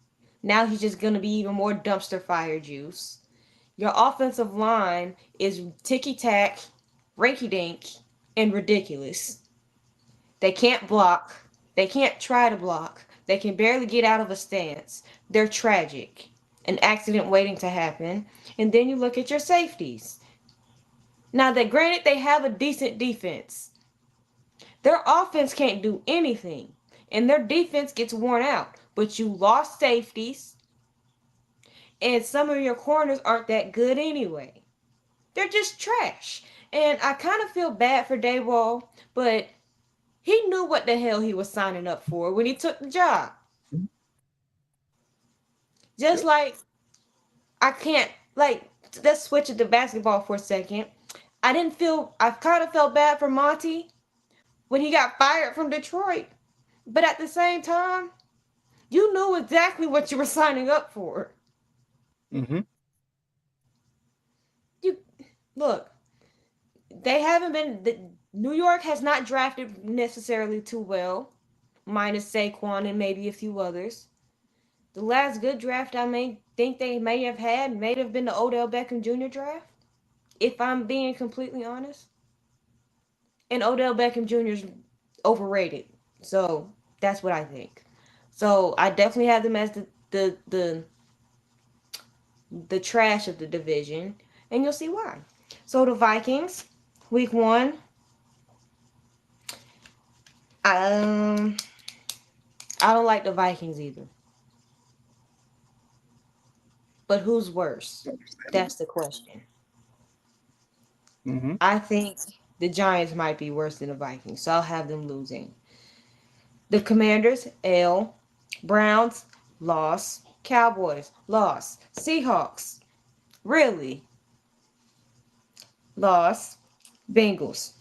Now he's just gonna be even more dumpster fire juice. Your offensive line is ticky tack, rinky dink, and ridiculous. They can't block. They can't try to block. They can barely get out of a stance. They're tragic. An accident waiting to happen. And then you look at your safeties. Now, that granted, they have a decent defense. Their offense can't do anything, and their defense gets worn out. But you lost safeties, and some of your corners aren't that good anyway. They're just trash. And I kind of feel bad for Dayball, but he knew what the hell he was signing up for when he took the job. Just Yep. like I can't like let's switch it to basketball for a second. I kind of felt bad for Monty when he got fired from Detroit, but at the same time, you knew exactly what you were signing up for. Mm-hmm. look, they haven't been. New York has not drafted necessarily too well, minus Saquon and maybe a few others. The last good draft I may think they may have had may have been the Odell Beckham Jr. draft, if I'm being completely honest. And Odell Beckham Jr. is overrated, so that's what I think. So I definitely have them as the trash of the division, and you'll see why. So the Vikings, week one, um, I don't like the Vikings either. But who's worse? Understandable. That's the question. Hmm. I think the Giants might be worse than the Vikings, so I'll have them losing. The Commanders, L. Browns, loss. Cowboys, loss. Seahawks, really, loss. Bengals,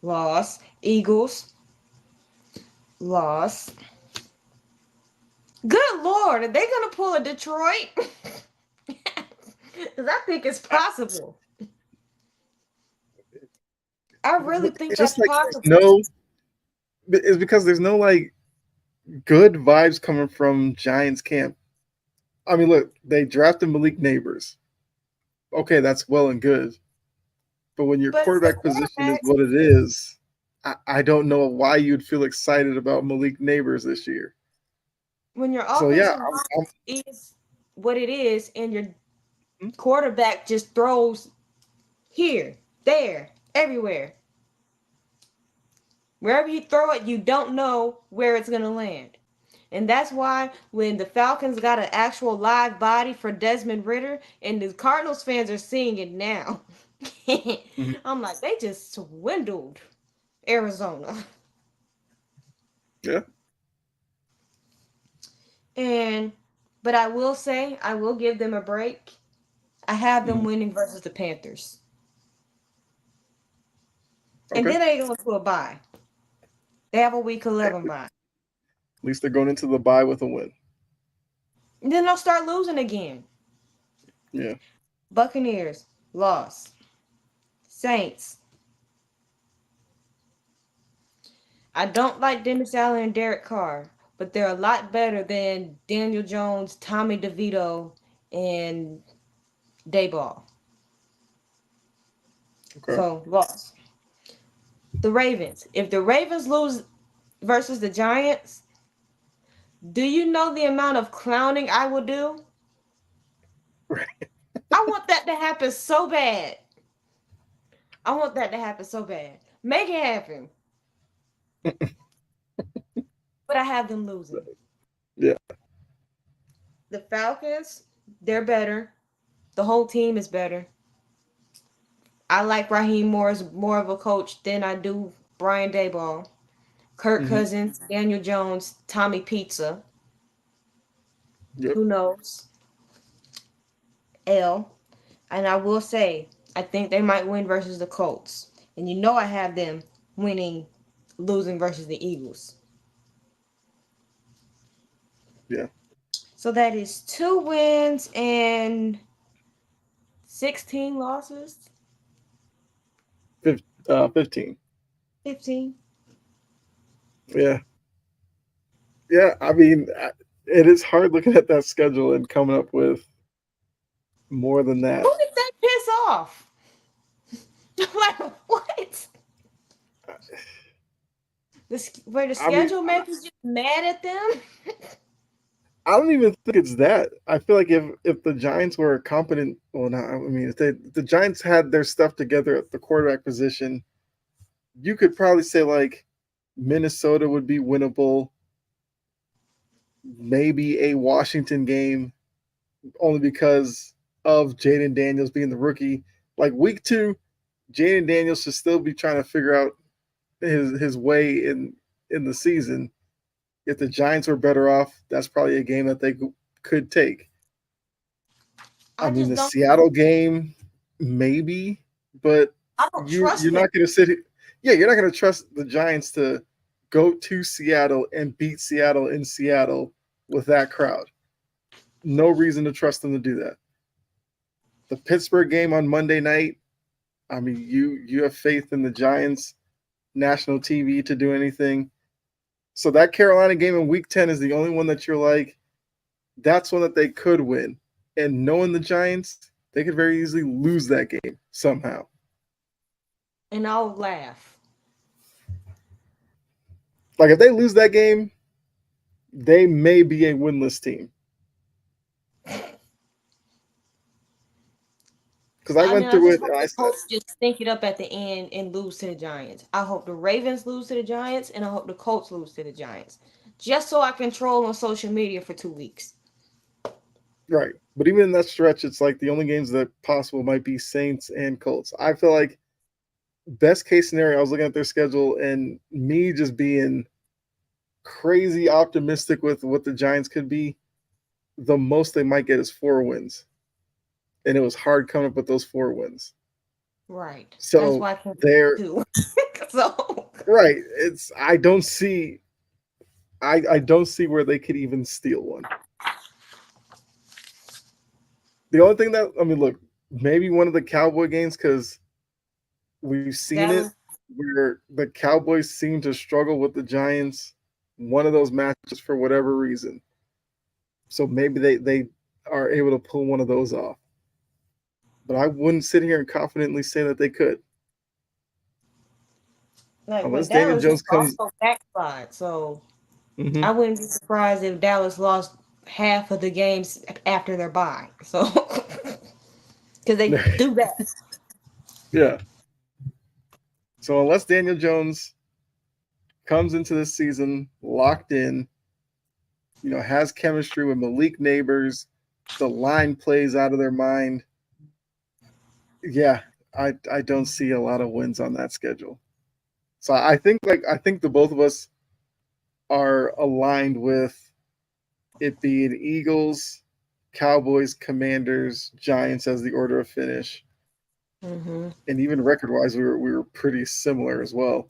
loss. Eagles, loss. Good Lord, are they going to pull a Detroit? Because I think it's possible. I really think It's just that's like there's possible. no. It's because there's no like good vibes coming from Giants camp. I mean, look, they drafted Malik Neighbors. Okay, that's well and good. But when your But it's the quarterback position is quarterbacks. what it is, I don't know why you'd feel excited about Malik Neighbors this year. When your So yeah, offensive line I'm is what it is, and your mhm, quarterback just throws here, there, everywhere. Wherever you throw it, you don't know where it's going to land. And that's why when the Falcons got an actual live body for Desmond Ritter, and the Cardinals fans are seeing it now, mhm, I'm like, they just swindled Arizona. yeah, And, but I will say, I will give them a break. I have them mhm, winning versus the Panthers. And okay. then they go into a bye. They have a week At 11 bye. least they're going into the bye with a win. And then they'll start losing again. Yeah, Buccaneers, loss. Saints, I don't like Dennis Allen and Derek Carr, but they're a lot better than Daniel Jones, Tommy DeVito, and Dayball. okay. So, loss. The Ravens. If the Ravens lose versus the Giants, do you know the amount of clowning I will do? I want that to happen so bad. I want that to happen so bad. Make it happen. But I have them losing. Yeah, The Falcons, they're better. The whole team is better. I like Raheem Morris more of a coach than I do Brian Dayball. Kirk hmm, Cousins, Daniel Jones, Tommy Pizza. yep, Who knows? L. And I will say, I think they might win versus the Colts. And you know I have them losing versus the Eagles. yeah. So that is 2 wins and 16 losses. 15. 15. Yeah, yeah. I mean, it is hard looking at that schedule and coming up with more than that. Who did that piss off? Like, what? Were the I mean, schedule makers just mad at them? I don't even think it's that. I feel like if the Giants were competent, well, not. I mean, if the Giants had their stuff together at the quarterback position, you could probably say like Minnesota would be winnable. Maybe a Washington game, only because of Jaden Daniels being the rookie. Like week two, Jaden Daniels should still be trying to figure out his way in the season. If the Giants were better off, that's probably a game that they could take. I I mean, just the don't. Seattle game, maybe, but I don't you're trust them. not going to sit. Yeah, you're not going to trust the Giants to go to Seattle and beat Seattle in Seattle with that crowd. No reason to trust them to do that. The Pittsburgh game on Monday night. I mean, you have faith in the Giants national TV to do anything. So that Carolina game in Week 10 is the only one that you're like, that's one that they could win. And knowing the Giants, they could very easily lose that game somehow. And I'll laugh. Like if they lose that game, they may be a winless team. Because I I mean, went I through just it hope and I the said, Colts just stink it up at the end and lose to the Giants. I hope the Ravens lose to the Giants, and I hope the Colts lose to the Giants, just so I can troll on social media for 2 weeks. right. But even in that stretch, it's like the only games that possible might be Saints and Colts. I feel like best case scenario, I was looking at their schedule and me just being crazy optimistic with what the Giants could be, the most they might get is 4 wins. And it was hard coming up with those 4 wins. Right. That's So why I can't they're do. So right. It's I don't see where they could even steal one. The only thing that I mean, look, maybe one of the Cowboy games because we've seen it Dallas. where the Cowboys seem to struggle with the Giants. One of those matches for whatever reason. So maybe they are able to pull one of those off. But I wouldn't sit here and confidently say that they could. Like, but Unless Daniel Dallas is Jones comes. also backslide, so Mm-hmm. I wouldn't be surprised if Dallas lost half of the games after their bye. So, because they do that. Yeah. So unless Daniel Jones comes into this season locked in, has chemistry with Malik Neighbors, the line plays out of their mind. Yeah, I don't see a lot of wins on that schedule. So I think the both of us are aligned with it being Eagles, Cowboys, Commanders, Giants as the order of finish. Mm-hmm. And even record wise, we were pretty similar as well.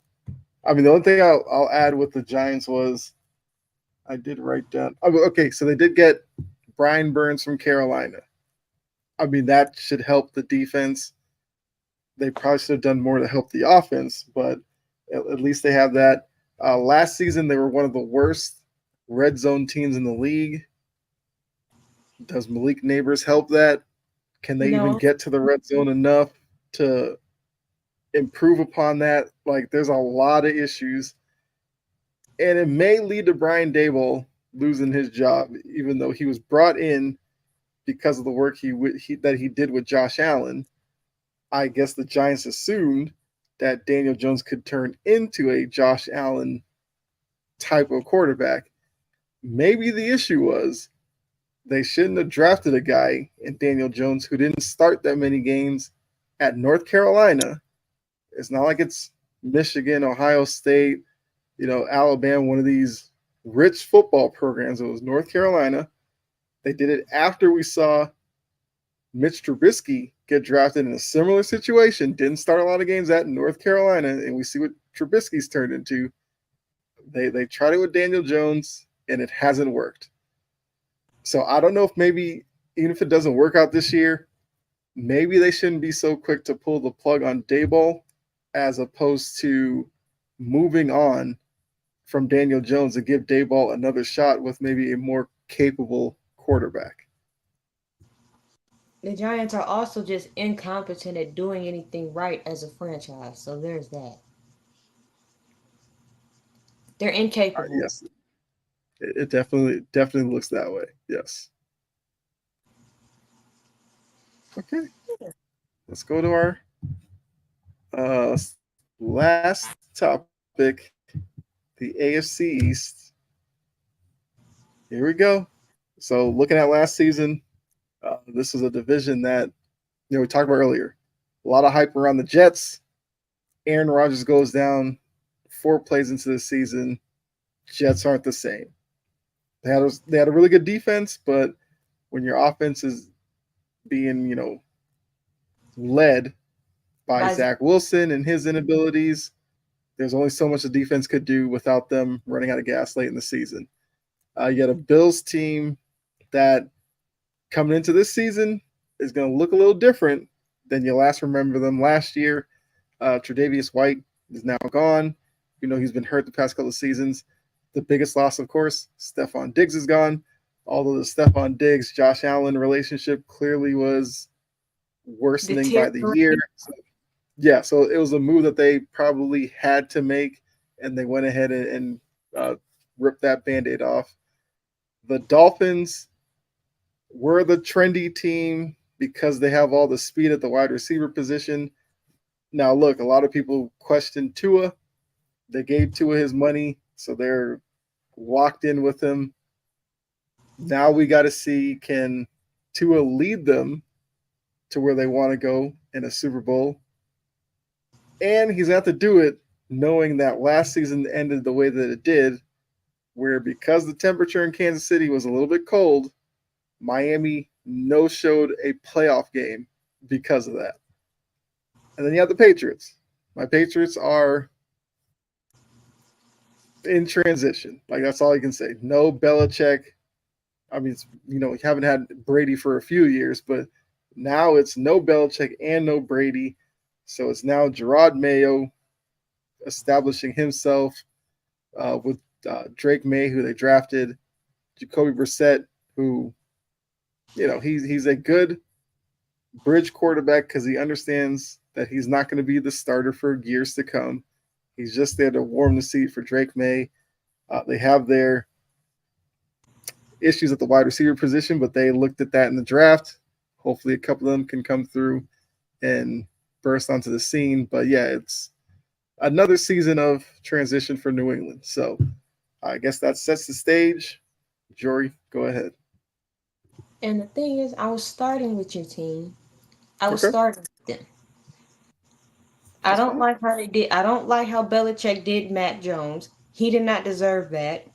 I mean, the only thing I'll add with the Giants was I did write down. Okay, so they did get Brian Burns from Carolina. I mean, that should help the defense. They probably should have done more to help the offense, but at least they have that. Last season, they were one of the worst red zone teams in the league. Does Malik Neighbors help that? Can they even No, get to the red zone enough to improve upon that? Like, there's a lot of issues, and it may lead to Brian Daboll losing his job, even though he was brought in because of the work that he did with Josh Allen. I guess the Giants assumed that Daniel Jones could turn into a Josh Allen type of quarterback. Maybe the issue was they shouldn't have drafted a guy in Daniel Jones who didn't start that many games at North Carolina. It's not like it's Michigan, Ohio State, Alabama, one of these rich football programs. It was North Carolina. They did it after we saw Mitch Trubisky get drafted in a similar situation. Didn't start a lot of games at North Carolina, and we see what Trubisky's turned into. They tried it with Daniel Jones, and it hasn't worked. So I don't know if maybe even if it doesn't work out this year, maybe they shouldn't be so quick to pull the plug on Daboll as opposed to moving on from Daniel Jones and give Daboll another shot with maybe a more capable quarterback. the Giants are also just incompetent at doing anything right as a franchise. So there's that. They're incapable. Yes, it definitely looks that way. Yes. Okay, let's go to our uh, last topic, the AFC East. Here we go. So looking at last season, this is a division that we talked about earlier. A lot of hype around the Jets. Aaron Rodgers goes down 4 plays into the season. Jets aren't the same. They had a really good defense, but when your offense is being led by By Zach Wilson and his inabilities, there's only so much the defense could do without them running out of gas late in the season. You got a Bills team that coming into this season is going to look a little different than you last remember them last year. Tre'Davious White is now gone. You know, he's been hurt the past couple of seasons. The biggest loss, of course, Stephon Diggs is gone. Although the Stephon Diggs Josh Allen relationship clearly was worsening by the year. Deteriorating. So, yeah, so it was a move that they probably had to make, and they went ahead and ripped that band-aid off. The Dolphins were the trendy team because they have all the speed at the wide receiver position. Now, look, a lot of people questioned Tua. They gave Tua his money, so they're locked in with him. Now we got to see, can Tua lead them to where they want to go in a Super Bowl? And he's got to do it knowing that last season ended the way that it did, where because the temperature in Kansas City was a little bit cold, Miami no-showed a playoff game because of that. And then you have the Patriots. My Patriots are in transition. Like, that's all you can say. No Belichick. I mean, you haven't had Brady for a few years, but now it's no Belichick and no Brady. So it's now Gerard Mayo establishing himself with Drake May, who they drafted, Jacoby Brissett, who, he's a good bridge quarterback because he understands that he's not going to be the starter for years to come. He's just there to warm the seat for Drake May. They have their issues at the wide receiver position, but they looked at that in the draft. Hopefully a couple of them can come through and burst onto the scene. But yeah, it's another season of transition for New England. So I guess that sets the stage. Jory, go ahead. And the thing is, I was starting with your team. I was Okay, starting with them. I that's don't fine. like how they did. I don't like how Belichick did Matt Jones. He did not deserve that.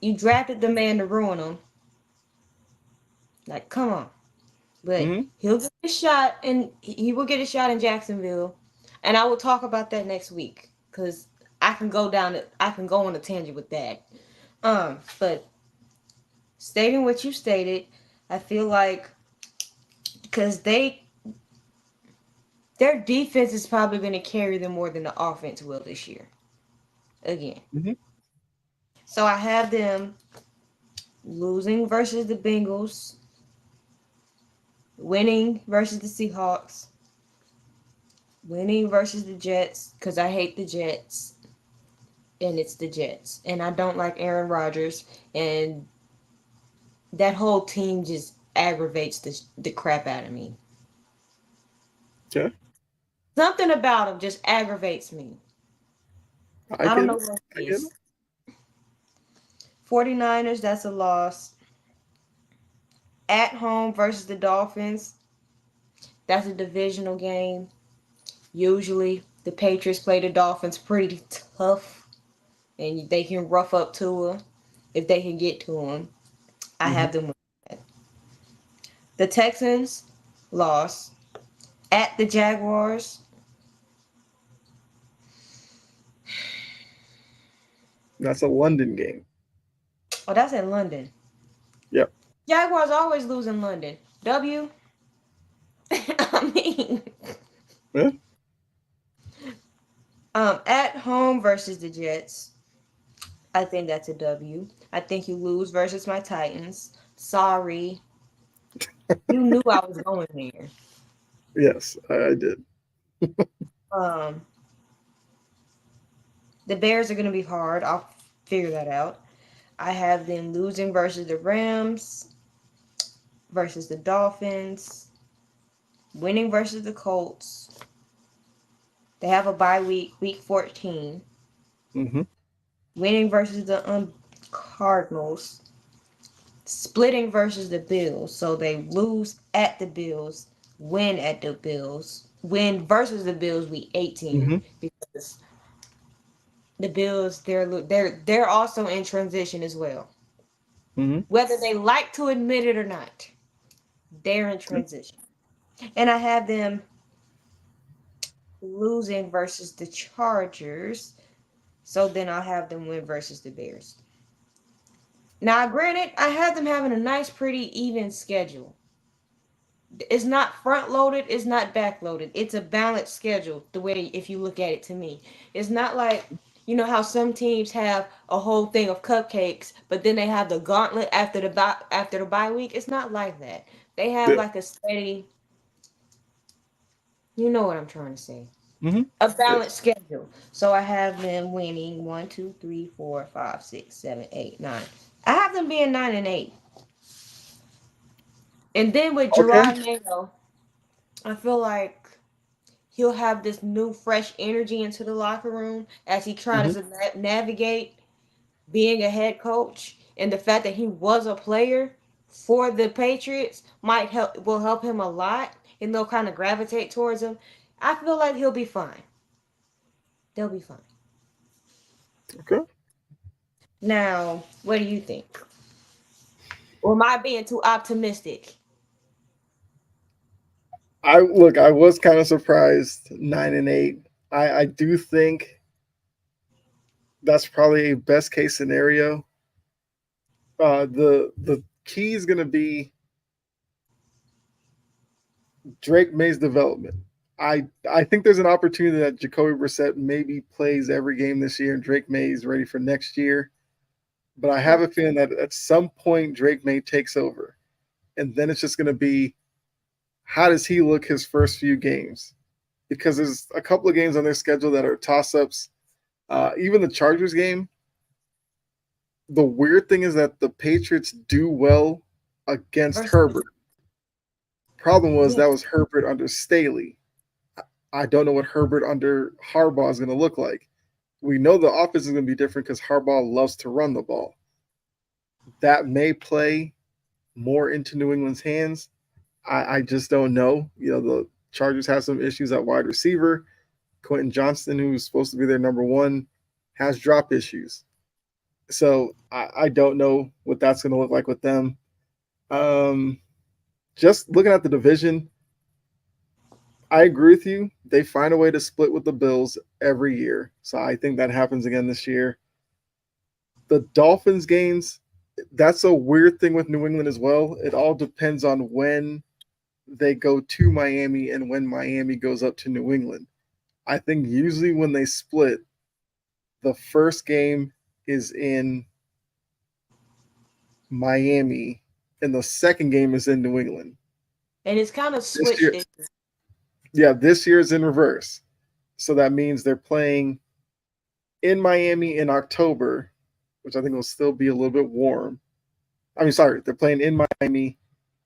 You drafted the man to ruin him. Like, come on. But Mm-hmm. he'll get a shot, and he will get a shot in Jacksonville. And I will talk about that next week because I can go on a tangent with that. But stating what you stated, I feel like because their defense is probably going to carry them more than the offense will this year. Again, Mm-hmm. so I have them losing versus the Bengals, winning versus the Seahawks, winning versus the Jets because I hate the Jets, and it's the Jets, and I don't like Aaron Rodgers, and that whole team just aggravates the crap out of me. Okay, Something about him just aggravates me. I I don't get know it. what it I get is. it. 49ers, that's a loss. At home versus the Dolphins, that's a divisional game. Usually, the Patriots play the Dolphins pretty tough, and they can rough up Tua if they can get to him. I Mm-hmm. have them with that. The Texans lost at the Jaguars. That's a London game. Oh, that's in London. Yep. Jaguars always lose in London. W. I mean, Yeah. at home versus the Jets. I think that's a W. I think you lose versus my Titans. Sorry, you knew I was going there. Yes, I did. Um, the Bears are going to be hard. I'll figure that out. I have them losing versus the Rams, versus the Dolphins, winning versus the Colts. They have a bye week, week 14. Mm-hmm. Winning versus the Cardinals. Splitting versus the Bills. So they lose at the Bills, win at the Bills, win versus the Bills week 18 Mm-hmm. because the Bills they're also in transition as well. Mm-hmm. Whether they like to admit it or not, they're in transition. And I have them losing versus the Chargers. So then I'll have them win versus the Bears. Now, granted, I have them having a nice, pretty, even schedule. It's not front loaded, it's not back loaded. It's a balanced schedule, the way if you look at it to me. It's not like you know how some teams have a whole thing of cupcakes, but then they have the gauntlet after the bye week. It's not like that. They have Yeah. like a steady, you know what I'm trying to say. Hmm. A Yes. balanced schedule. So I have them winning 1, 2, 3, 4, 5, 6, 7, 8, 9. I have them being 9-8. And then with Okay. Gerard Mayo, I feel like he'll have this new fresh energy into the locker room as he tries Hmm. to navigate being a head coach, and the fact that he was a player for the Patriots might help will help him a lot, and they'll kind of gravitate towards him. I feel like he'll be fine. They'll be fine. Okay. Now, what do you think? Or am I being too optimistic? I look. I was kind of surprised 9-8. I do think that's probably a best case scenario. The key is going to be Drake May's development. I think there's an opportunity that Jacoby Brissett maybe plays every game this year and Drake May is ready for next year. But I have a feeling that at some point Drake May takes over, and then it's just going to be how does he look his first few games? Because there's a couple of games on their schedule that are toss ups. Even the Chargers game. The weird thing is that the Patriots do well against Versus Herbert. Problem was yeah. that was Herbert under Staley. I don't know what Herbert under Harbaugh is going to look like. We know the offense is going to be different because Harbaugh loves to run the ball. That may play more into New England's hands. I just don't know. The Chargers have some issues at wide receiver. Quentin Johnston, who's supposed to be their number one, has drop issues. So I don't know what that's going to look like with them. Um, just looking at the division, I agree with you. They find a way to split with the Bills every year. So I think that happens again this year. The Dolphins games, that's a weird thing with New England as well. It all depends on when they go to Miami and when Miami goes up to New England. I think usually when they split, the first game is in Miami and the second game is in New England. And it's kind of This switched year, it. yeah, this year is in reverse. So that means they're playing in Miami in October, which I think will still be a little bit warm. I mean, sorry, they're playing in Miami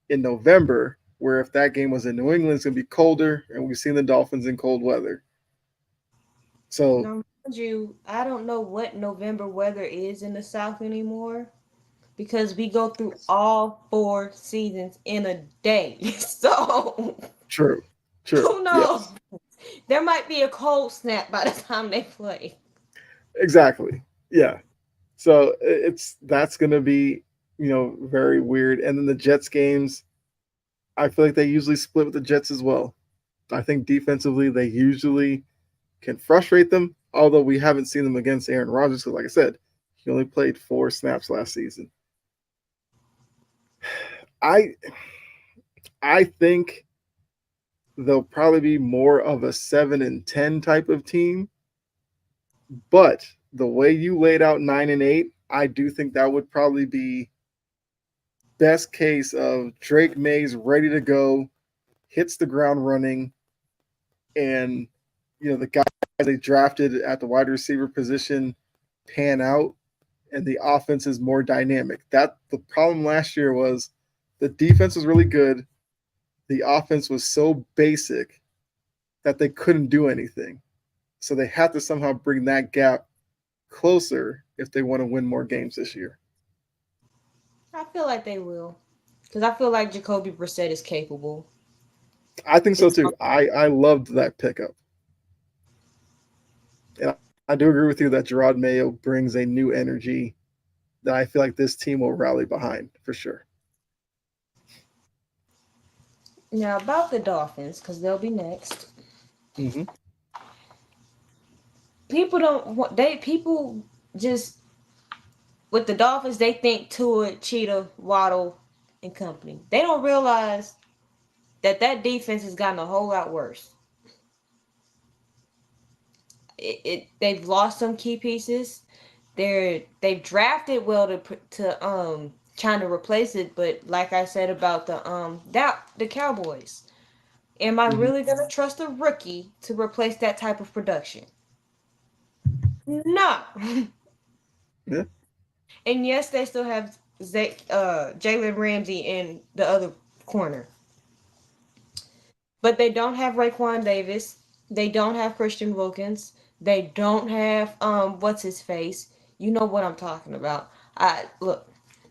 in November, where if that game was in New England, it's going to be colder, and we've seen the Dolphins in cold weather. So, Now, mind you, I don't know what November weather is in the South anymore because we go through all 4 seasons in a day. So, true, true, who knows? yes, There might be a cold snap by the time they play. exactly, yeah. So it's that's going to be very weird. And then the Jets games, I feel like they usually split with the Jets as well. I think defensively they usually can frustrate them, although we haven't seen them against Aaron Rodgers because, like I said, he only played 4 snaps last season. I I think they'll probably be more of a 7-10 type of team, but the way you laid out 9-8, I do think that would probably be best case of Drake May's ready to go, hits the ground running, and the guys they drafted at the wide receiver position pan out and the offense is more dynamic. That the problem last year was the defense was really good. The offense was so basic that they couldn't do anything. So they have to somehow bring that gap closer if they want to win more games this year. I feel like they will. Because I feel like Jacoby Brissett is capable. I think so It's too. I loved that pickup. And I do agree with you that Gerard Mayo brings a new energy that I feel like this team will rally behind for sure. now about the Dolphins, because they'll be next. Mm-hmm. People don't want they people just with the Dolphins, they think Tua, Cheetah, Waddle, and company. They don't realize That defense has gotten a whole lot worse. They've lost some key pieces. They've drafted well to trying to replace it, but like I said about the Cowboys, am I Hmm. really gonna trust a rookie to replace that type of production? No. Yeah. And yes, they still have Jalen Ramsey in the other corner, but they don't have Raekwon Davis. They don't have Christian Wilkins. They don't have what's his face. You know what I'm talking about. I look,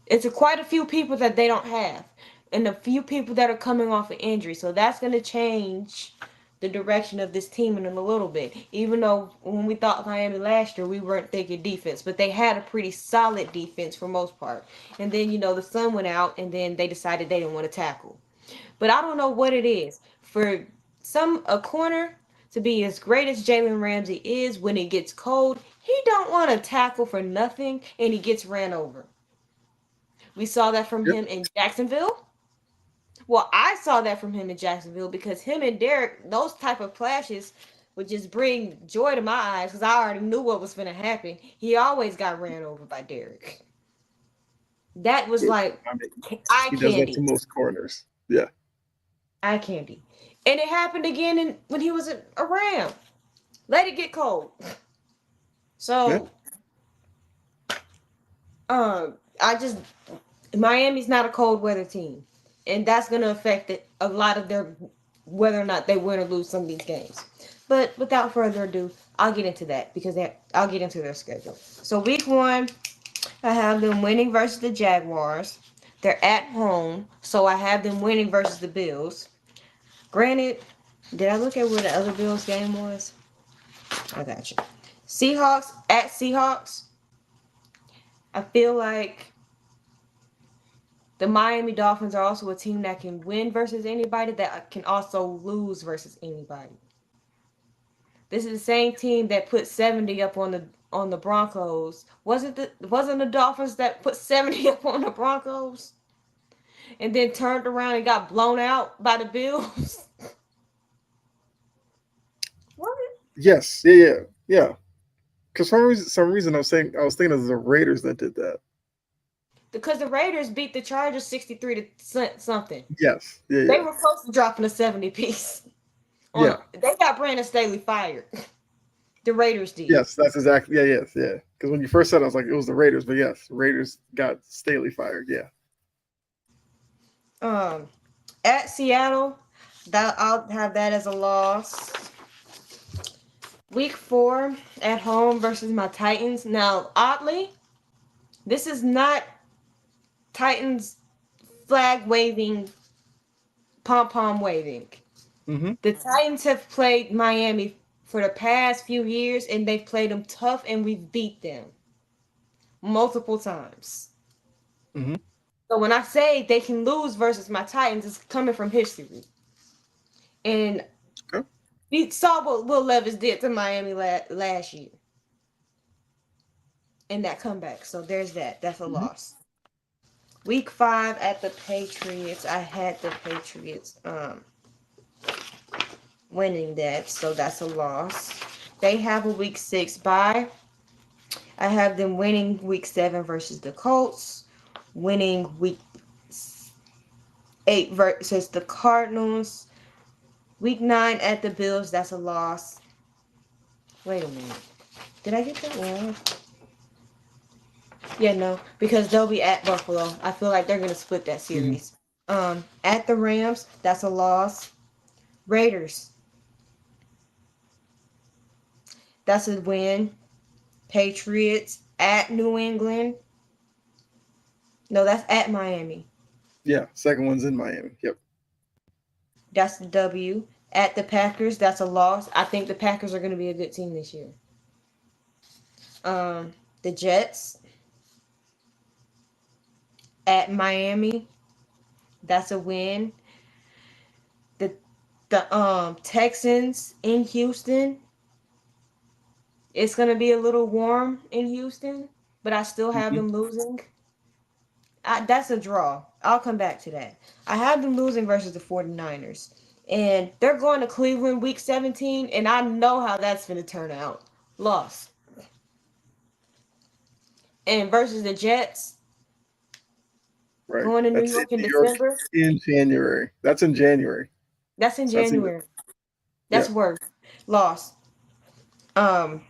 it's quite a few people that they don't have, and a few people that are coming off of injury. So that's going to change the direction of this team in a little bit. Even though when we thought Miami last year, we weren't thinking defense, but they had a pretty solid defense for most part. And then the sun went out, and then they decided they didn't want to tackle. But I don't know what it is for a corner to be as great as Jalen Ramsey is. When it gets cold, he don't want to tackle for nothing, and he gets ran over. We saw that from Yep. him in Jacksonville. Well, I saw that from him in Jacksonville because him and Derek, those type of clashes would just bring joy to my eyes because I already knew what was going to happen. He always got ran over by Derek. That was Yeah. like I mean, eye he does that to candy. most corners. Yeah. Eye candy. And it happened again when he was a Ram. Let it get cold. Yeah. So, I just Miami's not a cold weather team, and that's going to affect a lot of their whether or not they win or lose some of these games. But without further ado, I'll get into that because I'll get into their schedule. So week 1, I have them winning versus the Jaguars. They're at home, so I have them winning versus the Bills. Granted, did I look at where the other Bills game was? I got you. Seahawks at Seahawks. I feel like the Miami Dolphins are also a team that can win versus anybody, that can also lose versus anybody. This is the same team that put 70 up on the Broncos. Wasn't the Dolphins that put 70 up on the Broncos and then turned around and got blown out by the Bills? What? Yes. Yeah. Yeah. Yeah. Because some reason I was thinking of the Raiders that did that. Because the Raiders beat the Chargers 63 to something. Yes. Yeah. They Yeah. were close to dropping a 70 piece. Yeah. They got Brandon Staley fired. The Raiders did. Yes. That's exactly. Yeah. Yes. Yeah. Because when you first said it, I was like, it was the Raiders, but yes, Raiders got Staley fired. Yeah. Um, at Seattle, that I'll have that as a loss. Week 4 at home versus my Titans. Now, oddly, this is not Titans flag waving, pom pom waving. Mm-hmm. The Titans have played Miami for the past few years, and they've played them tough, and we've beat them multiple times. Mm-hmm. So when I say they can lose versus my Titans, it's coming from history. And Okay. we saw what Will Levis did to Miami last year in that comeback. So there's that. That's a Mm-hmm. loss. Week 5 at the Patriots. I had the Patriots winning that, so that's a loss. They have a week 6 bye. I have them winning week 7 versus the Colts, winning week 8 versus the Cardinals. Week 9 at the Bills, that's a loss. Wait a minute. Did I get that wrong? Yeah, no, because they'll be at Buffalo. I feel like they're gonna split that Mm-hmm. series. At the Rams, that's a loss. Raiders, that's a win. Patriots at New England. No, that's at Miami. Yeah. Second one's in Miami. Yep. That's the W. At the Packers, that's a loss. I think the Packers are gonna be a good team this year. The Jets at Miami, that's a win. The the Texans in Houston, it's gonna be a little warm in Houston, but I still have Mm-hmm. them losing. That's a draw. I'll come back to that. I have them losing versus the 49ers. And they're going to Cleveland week 17, and I know how that's going to turn out. Loss. And versus the Jets, Right. going to New That's in York in New York December. in January. That's in January. That's in So that's even January. yeah. That's worse. Loss. Um,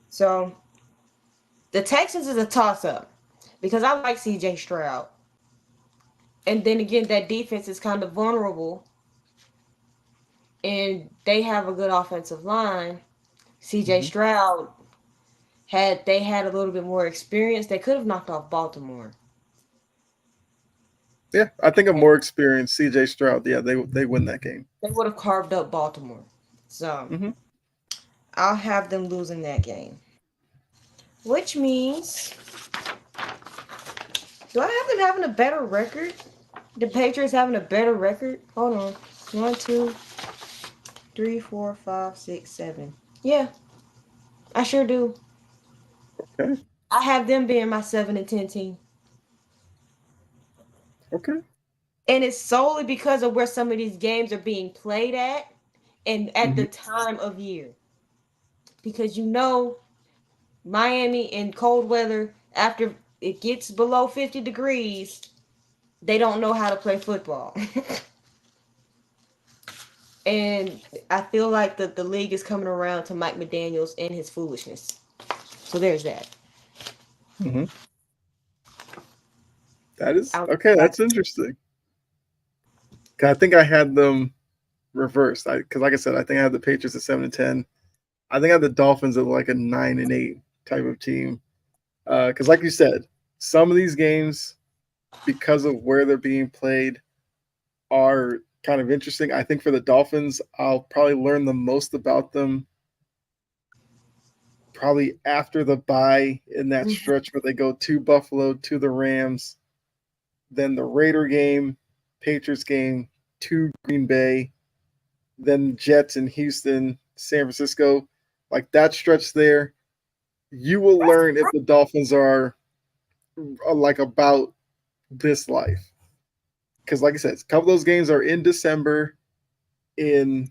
so the Texans is a toss up because I like CJ Stroud. And then again, that defense is kind of vulnerable and they have a good offensive line. CJ Hmm. Stroud had they had a little bit more experience, they could have knocked off Baltimore. Yeah, I think a more experienced CJ Stroud. Yeah, they win that game. They would have carved up Baltimore. So Hmm. I'll have them losing that game. Which means, do I have them having a better record? The Patriots having a better record? Hold on. One, two, three, four, five, six, seven. Yeah, I sure do. Okay. I have them being my 7-10 team. Okay. And it's solely because of where some of these games are being played at and at Hmm. the time of year. Because Miami in cold weather, after it gets below 50 degrees, they don't know how to play football. And I feel like the league is coming around to Mike McDaniels and his foolishness. So there's that. Hmm. That is I'll okay. back. That's interesting. 'Cause I think I had them reversed. Because like I said, I think I had the Patriots at 7-10. I think I had the Dolphins at like a 9-8 type of team. Because like you said, some of these games, because of where they're being played, are kind of interesting. I think for the Dolphins, I'll probably learn the most about them probably after the bye in that Mhm. stretch where they go to Buffalo, to the Rams, then the Raider game, Patriots game, to Green Bay, then Jets in Houston, San Francisco. Like that stretch there, you will learn if the Dolphins are like about this life. Because, like I said, a couple of those games are in December. In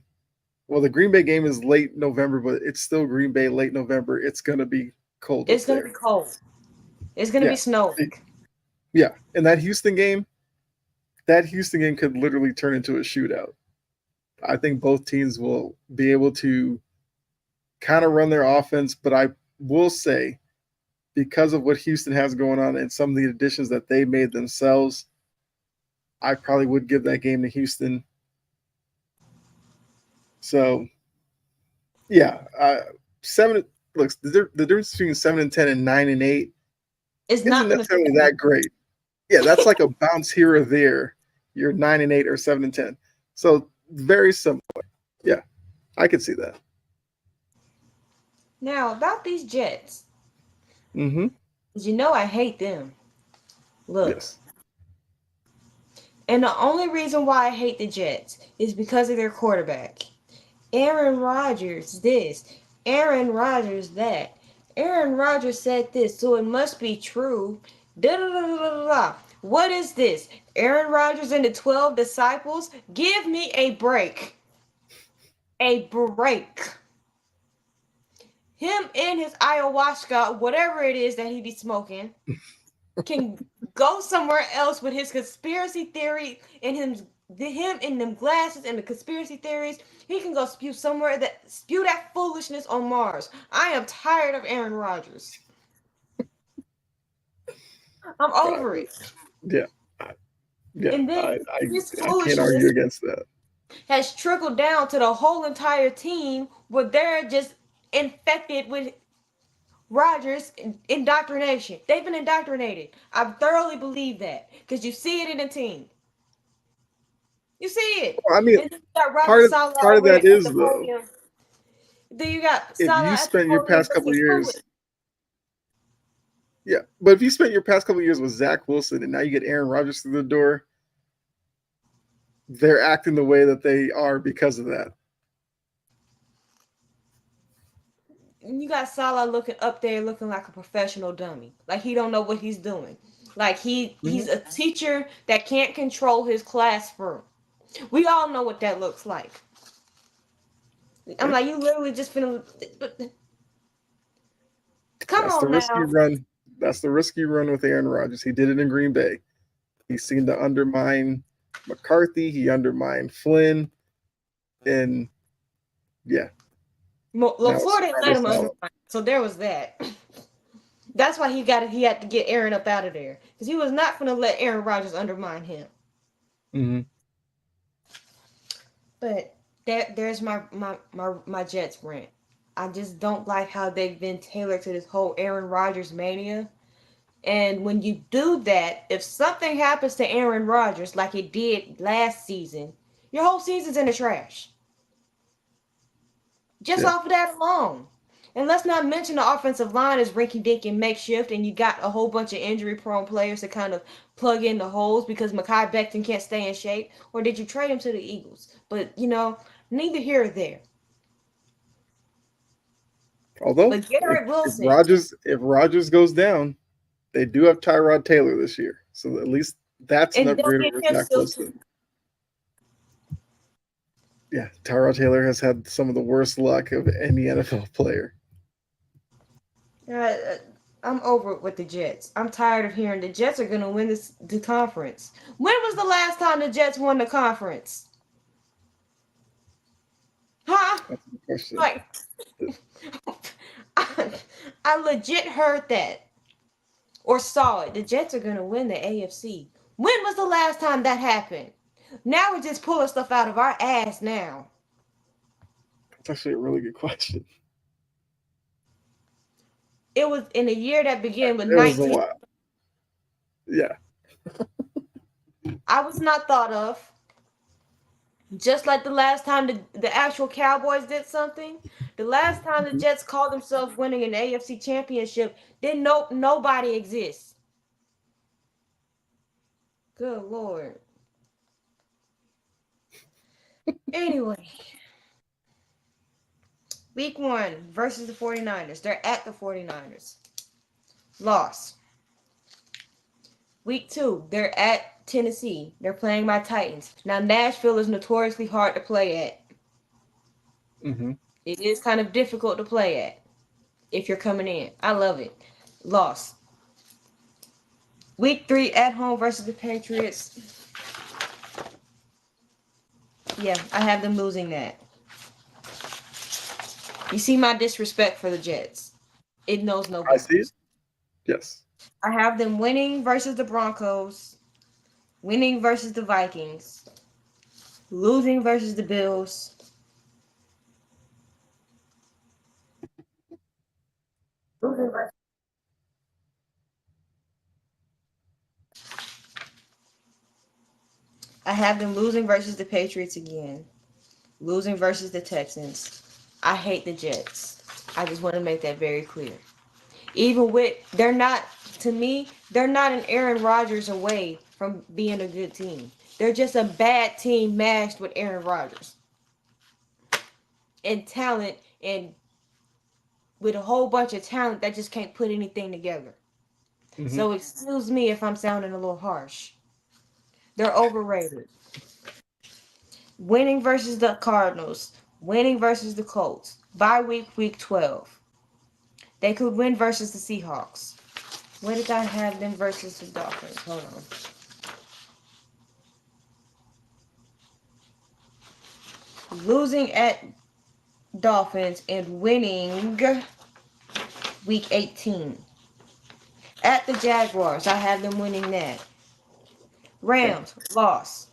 Well, the Green Bay game is late November, but it's still Green Bay late November. It's gonna be cold up It's gonna be there. cold. It's gonna be Yeah, snowing. yeah. And that Houston game could literally turn into a shootout. I think both teams will be able to kind of run their offense, but I will say because of what Houston has going on and some of the additions that they made themselves, I probably would give that game to Houston. So yeah, seven. Looks the difference between 7-10 and 9-8 It's isn't not gonna be necessarily that that great. Yeah, that's like a bounce here or there. You're 9-8 or 7-10, so very similar. Yeah, I could see that. now about these Jets. Mm-hmm. I hate them. Look, Yes. and the only reason why I hate the Jets is because of their quarterback. Aaron Rodgers this, Aaron Rodgers that. Aaron Rodgers said this, so it must be true. Da da da da da da. What is this? Aaron Rodgers and the 12 disciples? Give me a break. A break. Him and his ayahuasca, whatever it is that he be smoking, can go somewhere else with his conspiracy theory and him in them glasses and the conspiracy theories. He can go spew that foolishness on Mars. I am tired of Aaron Rodgers. I'm over it. Yeah. Yeah. And then I, I his I can't argue foolishness against that. has trickled down to the whole entire team where they're just infected with Rodgers indoctrination. They've been indoctrinated. I thoroughly believe that because you see it in the team. You see it. Well, I mean, And then you got Robert part of Sala part of over that at is the though, podium. Then you got if Sala you at the spent your podium past couple of looking foolish. years, yeah, but if you spent your past couple of years with Zach Wilson and now you get Aaron Rodgers through the door, they're acting the way that they are because of that. you got Salah looking up there, looking like a professional dummy, like he don't know what he's doing, like he's Mhm. a teacher that can't control his classroom. We all know what that looks like. I'm Yeah. like, you literally just finna. Come That's the on risky now. run. That's the risky run with Aaron Rodgers. He did it in Green Bay. He seemed to undermine McCarthy. He undermined Flynn, and yeah, now it's LaFleur didn't let Robert him Saleh. undermine, so there was that. That's why he had to get Aaron up out of there because he was not gonna let Aaron Rodgers undermine him. Mm-hmm. But there's my Jets rant. I just don't like how they've been tailored to this whole Aaron Rodgers mania. And when you do that, if something happens to Aaron Rodgers like it did last season, your whole season's in the trash. Just Yeah. off of that alone. And let's not mention the offensive line is rinky dink and makeshift, and you got a whole bunch of injury prone players to kind of plug in the holes because Mekhi Becton can't stay in shape. Or did you trade him to the Eagles? But, neither here or there. Although But Garrett Wilson, If Rodgers goes down, they do have Tyrod Taylor this year, so at least that's an and don't upgrade get over him Zach still too. Wilson. Yeah, Tyrod Taylor has had some of the worst luck of any NFL player. Uh, I'm over it with the Jets. I'm tired of hearing the Jets are going to win the conference. When was the last time the Jets won the conference? Huh? That's the question. Like, I legit heard that or saw it. The Jets are going to win the AFC. When was the last time that happened? Now we're just pulling stuff out of our ass now. That's actually a really good question. It was in a year that began with It was a 19. while. Yeah. I was not thought of. Just like the last time the actual Cowboys did something, the last time the Mhm. Jets called themselves winning an AFC championship, didn't nobody exist. Good Lord. Anyway, week 1 versus the 49ers. They're at the 49ers. Loss. Week 2, they're at Tennessee. They're playing my Titans. Now, Nashville is notoriously hard to play at. Mm-hmm. It is kind of difficult to play at if you're coming in. I love it. Loss. Week 3 at home versus the Patriots. Yeah, I have them losing that. You see my disrespect for the Jets. It knows no I see it. bounds. Yes. I have them winning versus the Broncos, winning versus the Vikings, losing versus the Bills. Losing versus I have them losing versus the Patriots again, losing versus the Texans. I hate the Jets. I just want to make that very clear. Even with they're not to me, they're not an Aaron Rodgers away from being a good team. They're just a bad team mashed with Aaron Rodgers and talent and with a whole bunch of talent that just can't put anything together. Mm-hmm. So excuse me if I'm sounding a little harsh. They're overrated. Winning versus the Cardinals, winning versus the Colts. Bye week 12. They could win versus the Seahawks. Where did I have them versus the Dolphins? Hold on. Losing at Dolphins and winning week 18. At the Jaguars, I have them winning that. Okay. Rams, loss.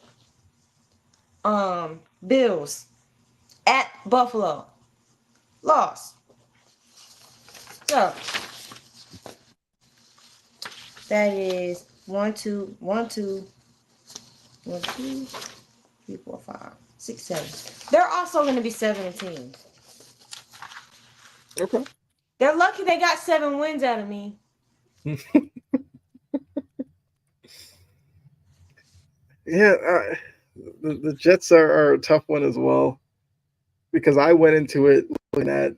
Bills at Buffalo, loss. So that is 1, 2, 1, 2, 1, 2, 3, 4, 5, 6, 7. They're also going to be 17. Okay. They're lucky they got 7 wins out of me. Yeah, the Jets are a tough one as well because I went into it looking at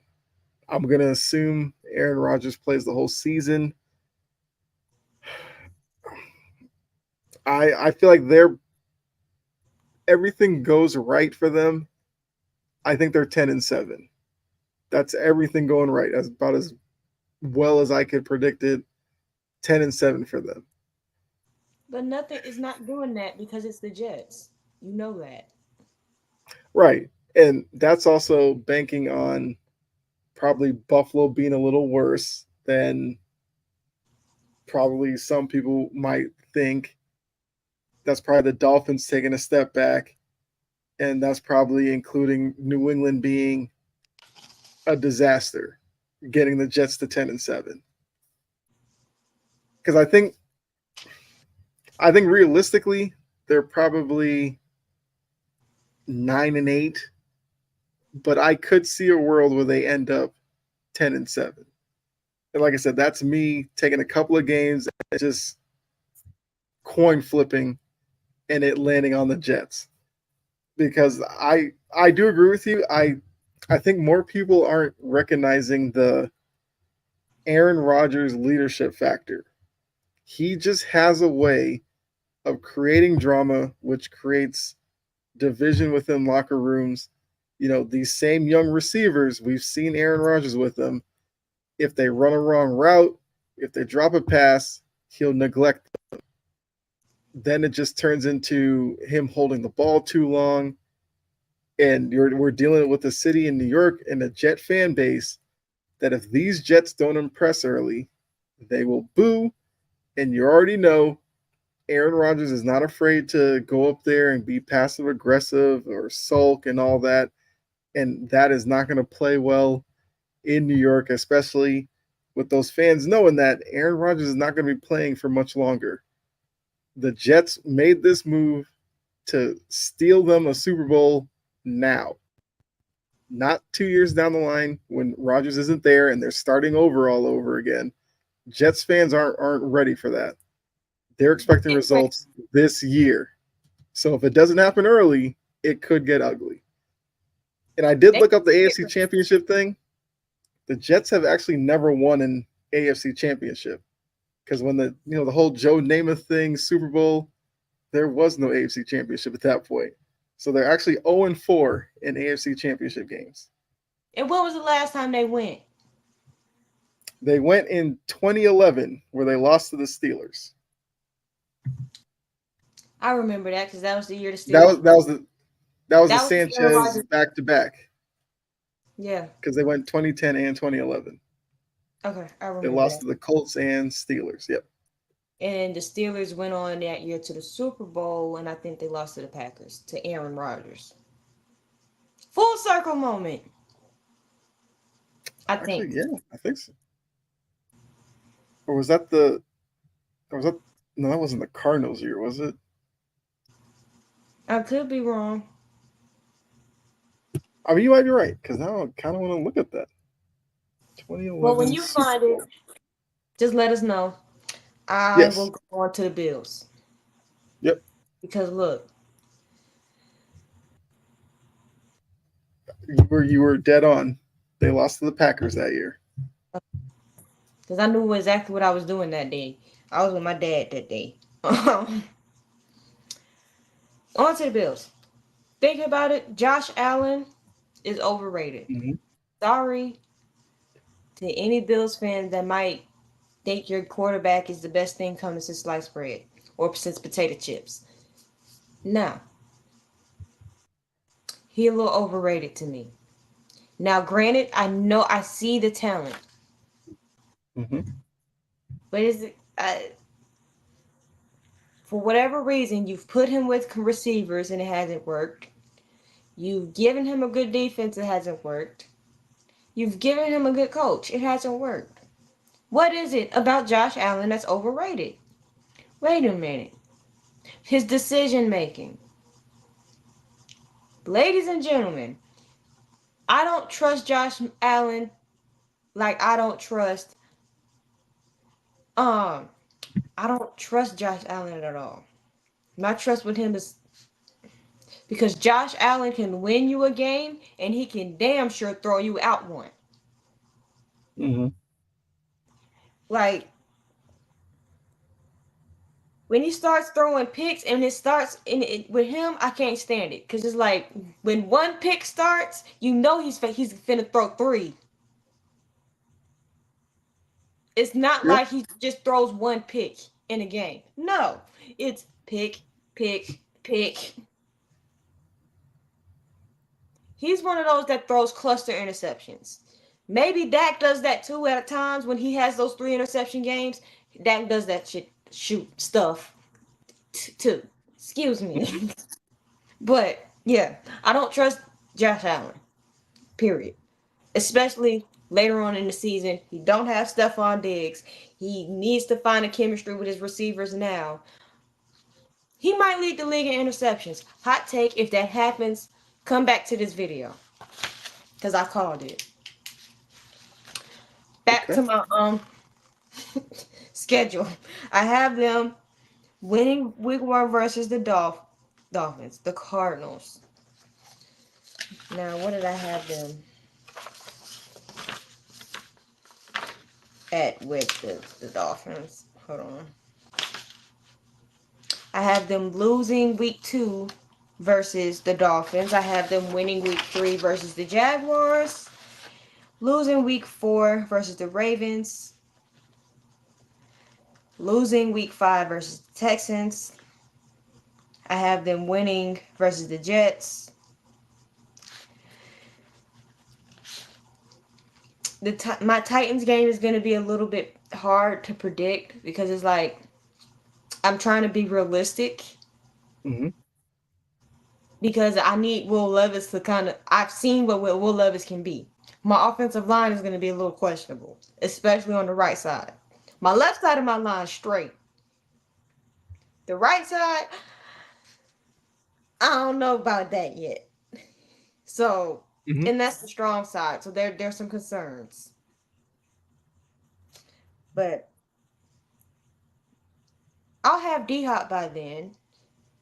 I'm gonna assume Aaron Rodgers plays the whole season. I feel like they're everything goes right for them. I think they're 10-7. That's everything going right. That's about as well as I could predict it. 10-7 for them. But nothing is not doing that because it's the Jets. You know that. Right. And that's also banking on probably Buffalo being a little worse than probably some people might think. That's probably the Dolphins taking a step back. And that's probably including New England being a disaster, getting the Jets to 10-7. Because I think realistically, they're probably 9-8, but I could see a world where they end up 10-7. And like I said, that's me taking a couple of games and just coin flipping and it landing on the Jets. Because I do agree with you. I think more people aren't recognizing the Aaron Rodgers leadership factor. He just has a way of creating drama, which creates division within locker rooms. You know, these same young receivers, we've seen Aaron Rodgers with them. If they run a wrong route, if they drop a pass, he'll neglect them. Then it just turns into him holding the ball too long. And we're dealing with a city in New York and a Jet fan base that if these Jets don't impress early, they will boo. And you already know Aaron Rodgers is not afraid to go up there and be passive aggressive or sulk and all that. And that is not going to play well in New York, especially with those fans knowing that Aaron Rodgers is not going to be playing for much longer. The Jets made this move to steal them a Super Bowl now, not 2 years down the line when Rodgers isn't there and they're starting over all over again. Jets fans aren't ready for that. They're expecting results this year. So if it doesn't happen early, it could get ugly. And I did look up the AFC Championship thing. The Jets have actually never won an AFC Championship because when the whole Joe Namath thing, Super Bowl, there was no AFC Championship at that point. So they're actually 0-4 in AFC Championship games. And when was the last time they went? They went in 2011 where they lost to the Steelers. I remember that because that was the year the That Steelers. was that was the that was the That was the Aaron Sanchez Rodgers. back to back Yeah. because they went 2010 and 2011. Okay, I They remember lost that. to the Colts and Steelers. Yep. And the Steelers went on that year to the Super Bowl, and I think they lost to the Packers to Aaron Rodgers. Full circle moment. I Actually, think. yeah, I think so. Or was that the? Or was that? No, that wasn't the Cardinals year, was it? I could be wrong. I mean, you might be right because now I kind of want to look at that. Well, when 2011 you Super find it, Bowl. just let us know. I will Yes. go on to the Bills. Yep. Because look, You were dead on. They lost to the Packers that year. because I knew exactly what I was doing that day. I was with my dad that day. On to the Bills. Think about it. Josh Allen is overrated. Mm-hmm. Sorry to any Bills fan that might think your quarterback is the best thing coming since sliced bread or since potato chips. Now, he a little overrated to me. Now, granted, I know I see the talent, Mm-hmm. but is it for whatever reason you've put him with receivers and it hasn't worked. You've given him a good defense, it hasn't worked. You've given him a good coach, it hasn't worked. What is it about Josh Allen that's overrated? Wait a minute. His decision making. Ladies and gentlemen, I don't trust Josh Allen like um I don't trust Josh Allen at all. My trust with him is because Josh Allen can win you a game and he can damn sure throw you out one. Mm-hmm. Like when he starts throwing picks and it starts with him, I can't stand it because it's like when one pick starts, you know he's finna throw three. It's not Yeah. like he just throws one pick in a game. No, it's pick, pick, pick. He's one of those that throws cluster interceptions. Maybe Dak does that too at times when he has those 3 interception games. Dak does that shit, shoot stuff too. Excuse Mm-hmm. me. But yeah, I don't trust Josh Allen. Period. Especially later on in the season, he don't have Stephon Diggs. He needs to find a chemistry with his receivers now. He might lead the league in interceptions. Hot take: if that happens, come back to this video because I called it. Back Okay. to my schedule. I have them winning week 1 versus the Dolphins, the Cardinals. Now, what did I have them at with the Dolphins? Hold on. I have them losing week 2 versus the Dolphins. I have them winning week 3 versus the Jaguars. Losing week 4 versus the Ravens. Losing week 5 versus the Texans. I have them winning versus the Jets. My Titans game is going to be a little bit hard to predict because it's like I'm trying to be realistic Mm-hmm. because I need Will Levis to kind of. I've seen what Will Levis can be. My offensive line is going to be a little questionable, especially on the right side. My left side of my line is straight. The right side, I don't know about that yet. So, Mm-hmm. and that's the strong side. So there's some concerns. But I'll have D Hop by then,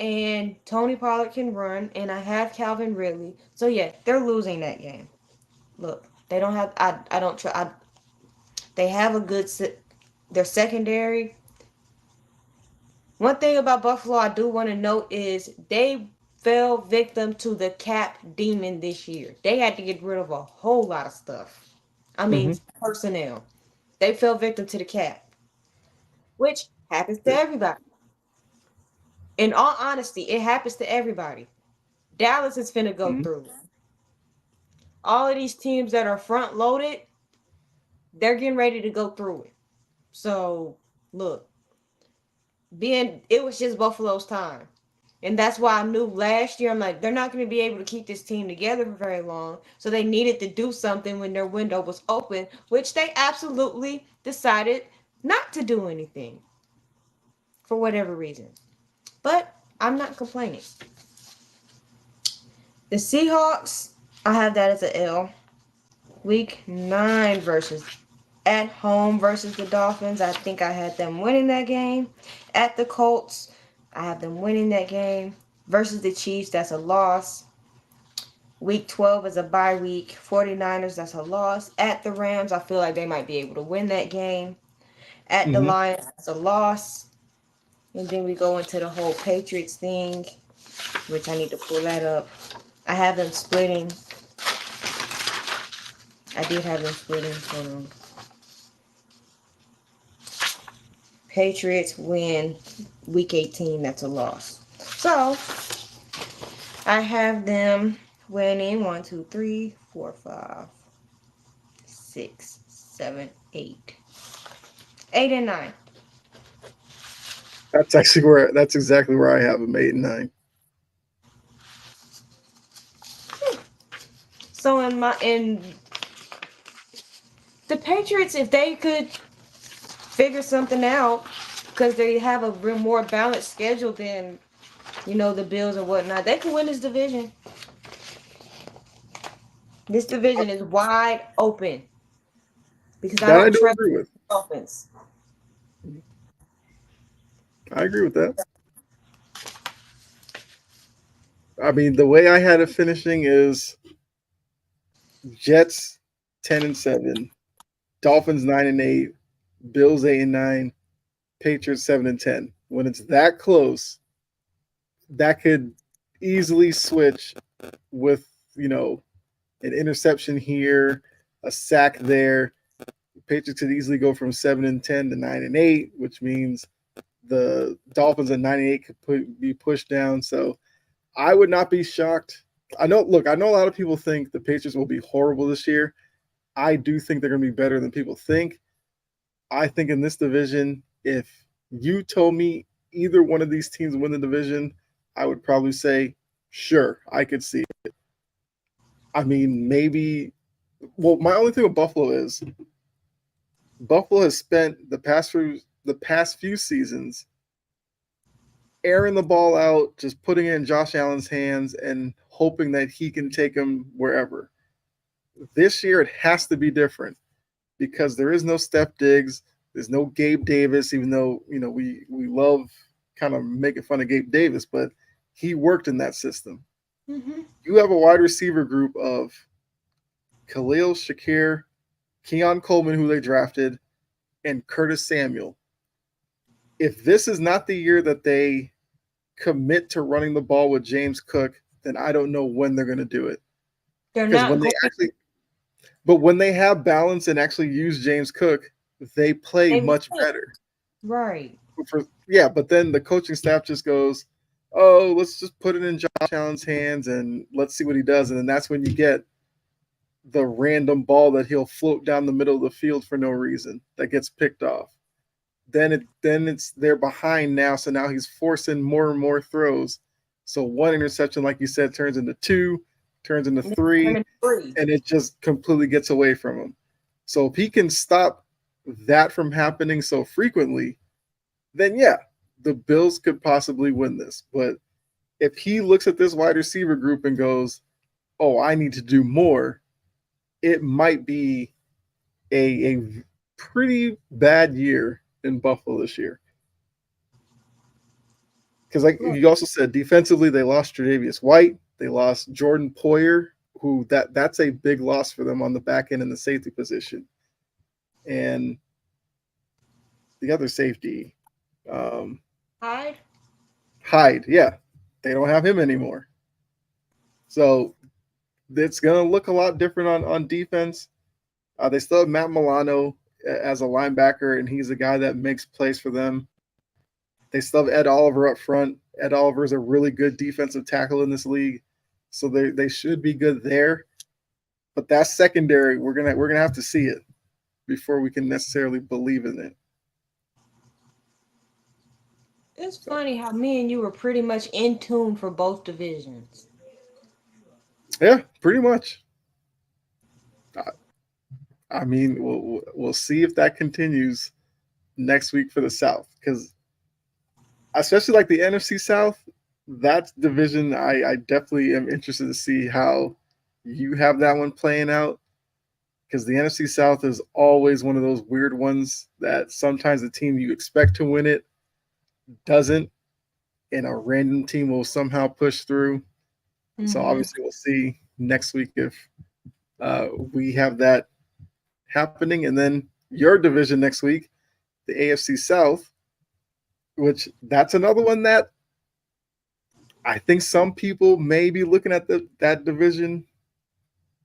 and Tony Pollard can run, and I have Calvin Ridley. So yeah, they're losing that game. Look, they don't have. I don't try. They have a good. Their secondary. One thing about Buffalo I do want to note is they fell victim to the cap demon this year. They had to get rid of a whole lot of stuff. I mean, Mm-hmm. personnel. They fell victim to the cap, which happens to Yeah. everybody. In all honesty, it happens to everybody. Dallas is finna go Mm-hmm. through. All of these teams that are front loaded, they're getting ready to go through it. So look, it was just Buffalo's time. And that's why I knew last year, I'm like, they're not going to be able to keep this team together for very long. So they needed to do something when their window was open, which they absolutely decided not to do anything for whatever reason. But I'm not complaining. The Seahawks, I have that as an L. Week 9 versus at home versus the Dolphins. I think I had them winning that game. At the Colts, I have them winning that game. Versus the Chiefs, that's a loss. Week 12 is a bye week. 49ers, that's a loss. At the Rams, I feel like they might be able to win that game. At the Mm-hmm. Lions, that's a loss. And then we go into the whole Patriots thing, which I need to pull that up. I have them splitting. I did have them splitting. Hold on. Patriots win week 18. That's a loss. So I have them winning 1, 2, 3, 4, 5, 6, 7, 8. 8 and 9. That's exactly where I have them, 8 and 9. So in the Patriots, if they could figure something out, because they have a real more balanced schedule than the Bills and whatnot, they can win this division. This division is wide open because I That I don't do trust agree with. the offense. I agree with that. I mean, the way I had it finishing is Jets 10-7, Dolphins 9-8, Bills 8-9, Patriots 7-10. When it's that close, that could easily switch with, an interception here, a sack there. Patriots could easily go from 7-10 to 9-8, which means the Dolphins at 9-8 could be pushed down. So I would not be shocked. I know a lot of people think the Patriots will be horrible this year. I do think they're going to be better than people think. I think in this division, if you told me either one of these teams win the division, I would probably say, sure, I could see it. I mean, maybe. Well, my only thing with Buffalo is Buffalo has spent the past few seasons airing the ball out, just putting it in Josh Allen's hands and hoping that he can take him wherever. This year, it has to be different because there is no Steph Diggs, there's no Gabe Davis, even though we love kind of making fun of Gabe Davis, but he worked in that system. Mm-hmm. You have a wide receiver group of Khalil Shakir, Keon Coleman, who they drafted, and Curtis Samuel. If this is not the year that they commit to running the ball with James Cook, then I don't know when they're going to do it. They're Because not going. when they have balance and actually use James Cook, they play They much win. better. Right. But then the coaching staff just goes, "Oh, let's just put it in Josh Allen's hands and let's see what he does." And then that's when you get the random ball that he'll float down the middle of the field for no reason that gets picked off. Then it's they're behind now, so now he's forcing more and more throws. So one interception, like you said, turns into two, turns into three, and it just completely gets away from him. So if he can stop that from happening so frequently, then yeah, the Bills could possibly win this. But if he looks at this wide receiver group and goes, "Oh, I need to do more," it might be a pretty bad year in Buffalo this year. Because like you also said, defensively they lost Tre'Davious White, they lost Jordan Poyer, who that's a big loss for them on the back end in the safety position, and the other safety, um, Hyde. Hyde. Yeah, they don't have him anymore. So it's gonna look a lot different on defense. They still have Matt Milano as a linebacker, and he's a guy that makes plays for them. They still have Ed Oliver up front. Ed Oliver is a really good defensive tackle in this league, so they should be good there. But that secondary, we're gonna have to see it before we can necessarily believe in it. It's funny how me and you were pretty much in tune for both divisions. Yeah, pretty much. I mean, we'll see if that continues next week for the South, because especially like the NFC South, that division, I definitely am interested to see how you have that one playing out, because the NFC South is always one of those weird ones that sometimes the team you expect to win it doesn't, and a random team will somehow push through. So Mm-hmm. obviously, we'll see next week if we have that happening, and then your division next week, the AFC South, which that's another one that I think some people may be looking at that division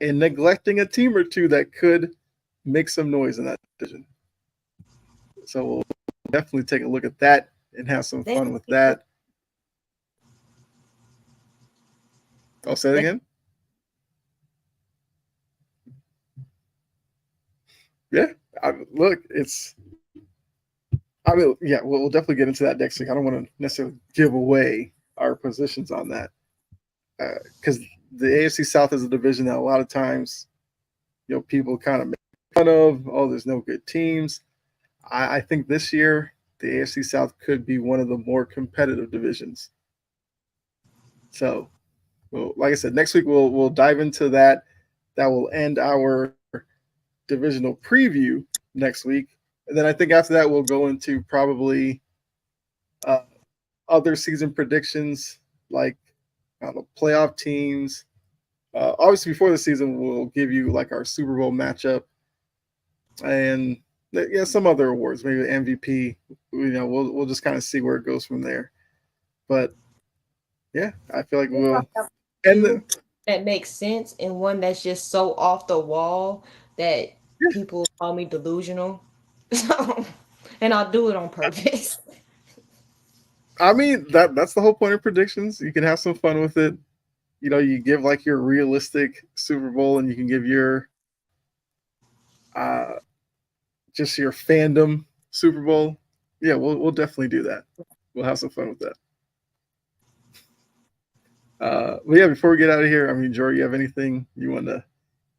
and neglecting a team or two that could make some noise in that division. So we'll definitely take a look at that and have some They, fun with that. I'll say it they, again. Yeah, look, yeah, we'll definitely get into that next week. I don't want to necessarily give away our positions on that, because the AFC South is a division that a lot of times, people kind of make fun of. Oh, there's no good teams. I think this year the AFC South could be one of the more competitive divisions. So, well, like I said, next week we'll dive into that. That will end our divisional preview next week, and then I think after that we'll go into probably uh, other season predictions, like I don't know, playoff teams. Obviously, before the season, we'll give you like our Super Bowl matchup, and yeah, some other awards, maybe MVP. We'll just kind of see where it goes from there. But yeah, I feel like If I we'll have end you the that makes sense and one that's just so off the wall that yeah. people call me delusional. So, and I'll do it on purpose. I mean that's the whole point of predictions. You can have some fun with it. You give like your realistic Super Bowl, and you can give your uh just your fandom Super Bowl. Yeah, we'll definitely do that. We'll have some fun with that. But yeah, before we get out of here, I mean, Jory, you have anything you want to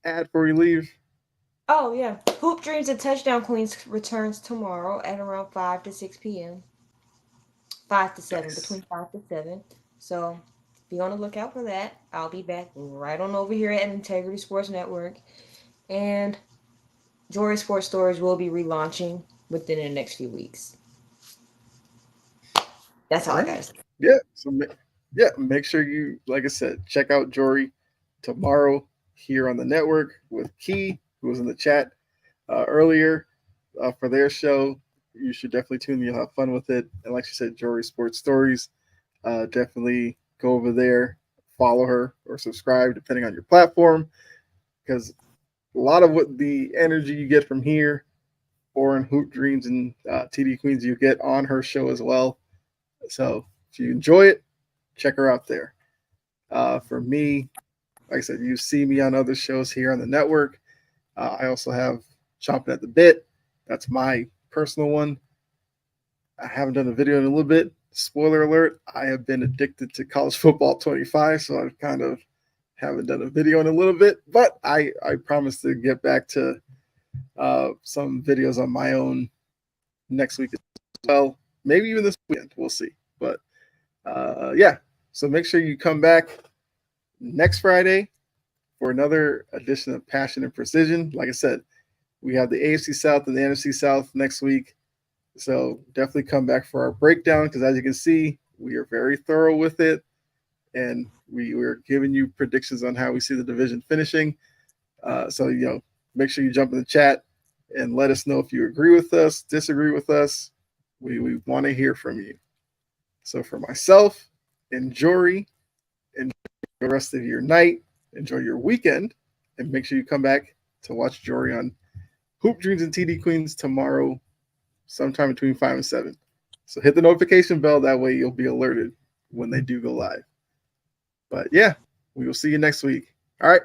add before we leave? Oh yeah, Hoop Dreams and Touchdown Queens returns tomorrow at around 5 to 6 p.m. 5 to 7, Nice. between 5 to 7. So be on the lookout for that. I'll be back right on over here at Integrity Sports Network, and Jory Sports Stories will be relaunching within the next few weeks. That's All all I right. gotta say. Yeah. Yeah, make sure you, like I said, check out Jory tomorrow here on the network with Key, who was in the chat earlier for their show. You should definitely tune in. You'll have fun with it. And like she said, Jory Sports Stories. Definitely go over there, follow her, or subscribe, depending on your platform, because a lot of what the energy you get from here or in Hoop Dreams and TD Queens, you get on her show as well. So if you enjoy it, check her out there. For me, like I said, you see me on other shows here on the network. I also have Chomping at the Bit. That's my personal one. I haven't done a video in a little bit. Spoiler alert, I have been addicted to college football 25, so I kind of haven't done a video in a little bit, but I promise to get back to some videos on my own next week as well. Maybe even this weekend. We'll see. But yeah, so make sure you come back next Friday for another edition of Passion and Precision. Like I said, we have the AFC South and the NFC South next week. So definitely come back for our breakdown because as you can see, we are very thorough with it. And we're giving you predictions on how we see the division finishing. So, make sure you jump in the chat and let us know if you agree with us, disagree with us. We want to hear from you. So, for myself and Jory, enjoy the rest of your night, enjoy your weekend, and make sure you come back to watch Jory on Hoop Dreams and TD Queens tomorrow, sometime between 5 and 7. So, hit the notification bell. That way, you'll be alerted when they do go live. But yeah, we will see you next week. All right.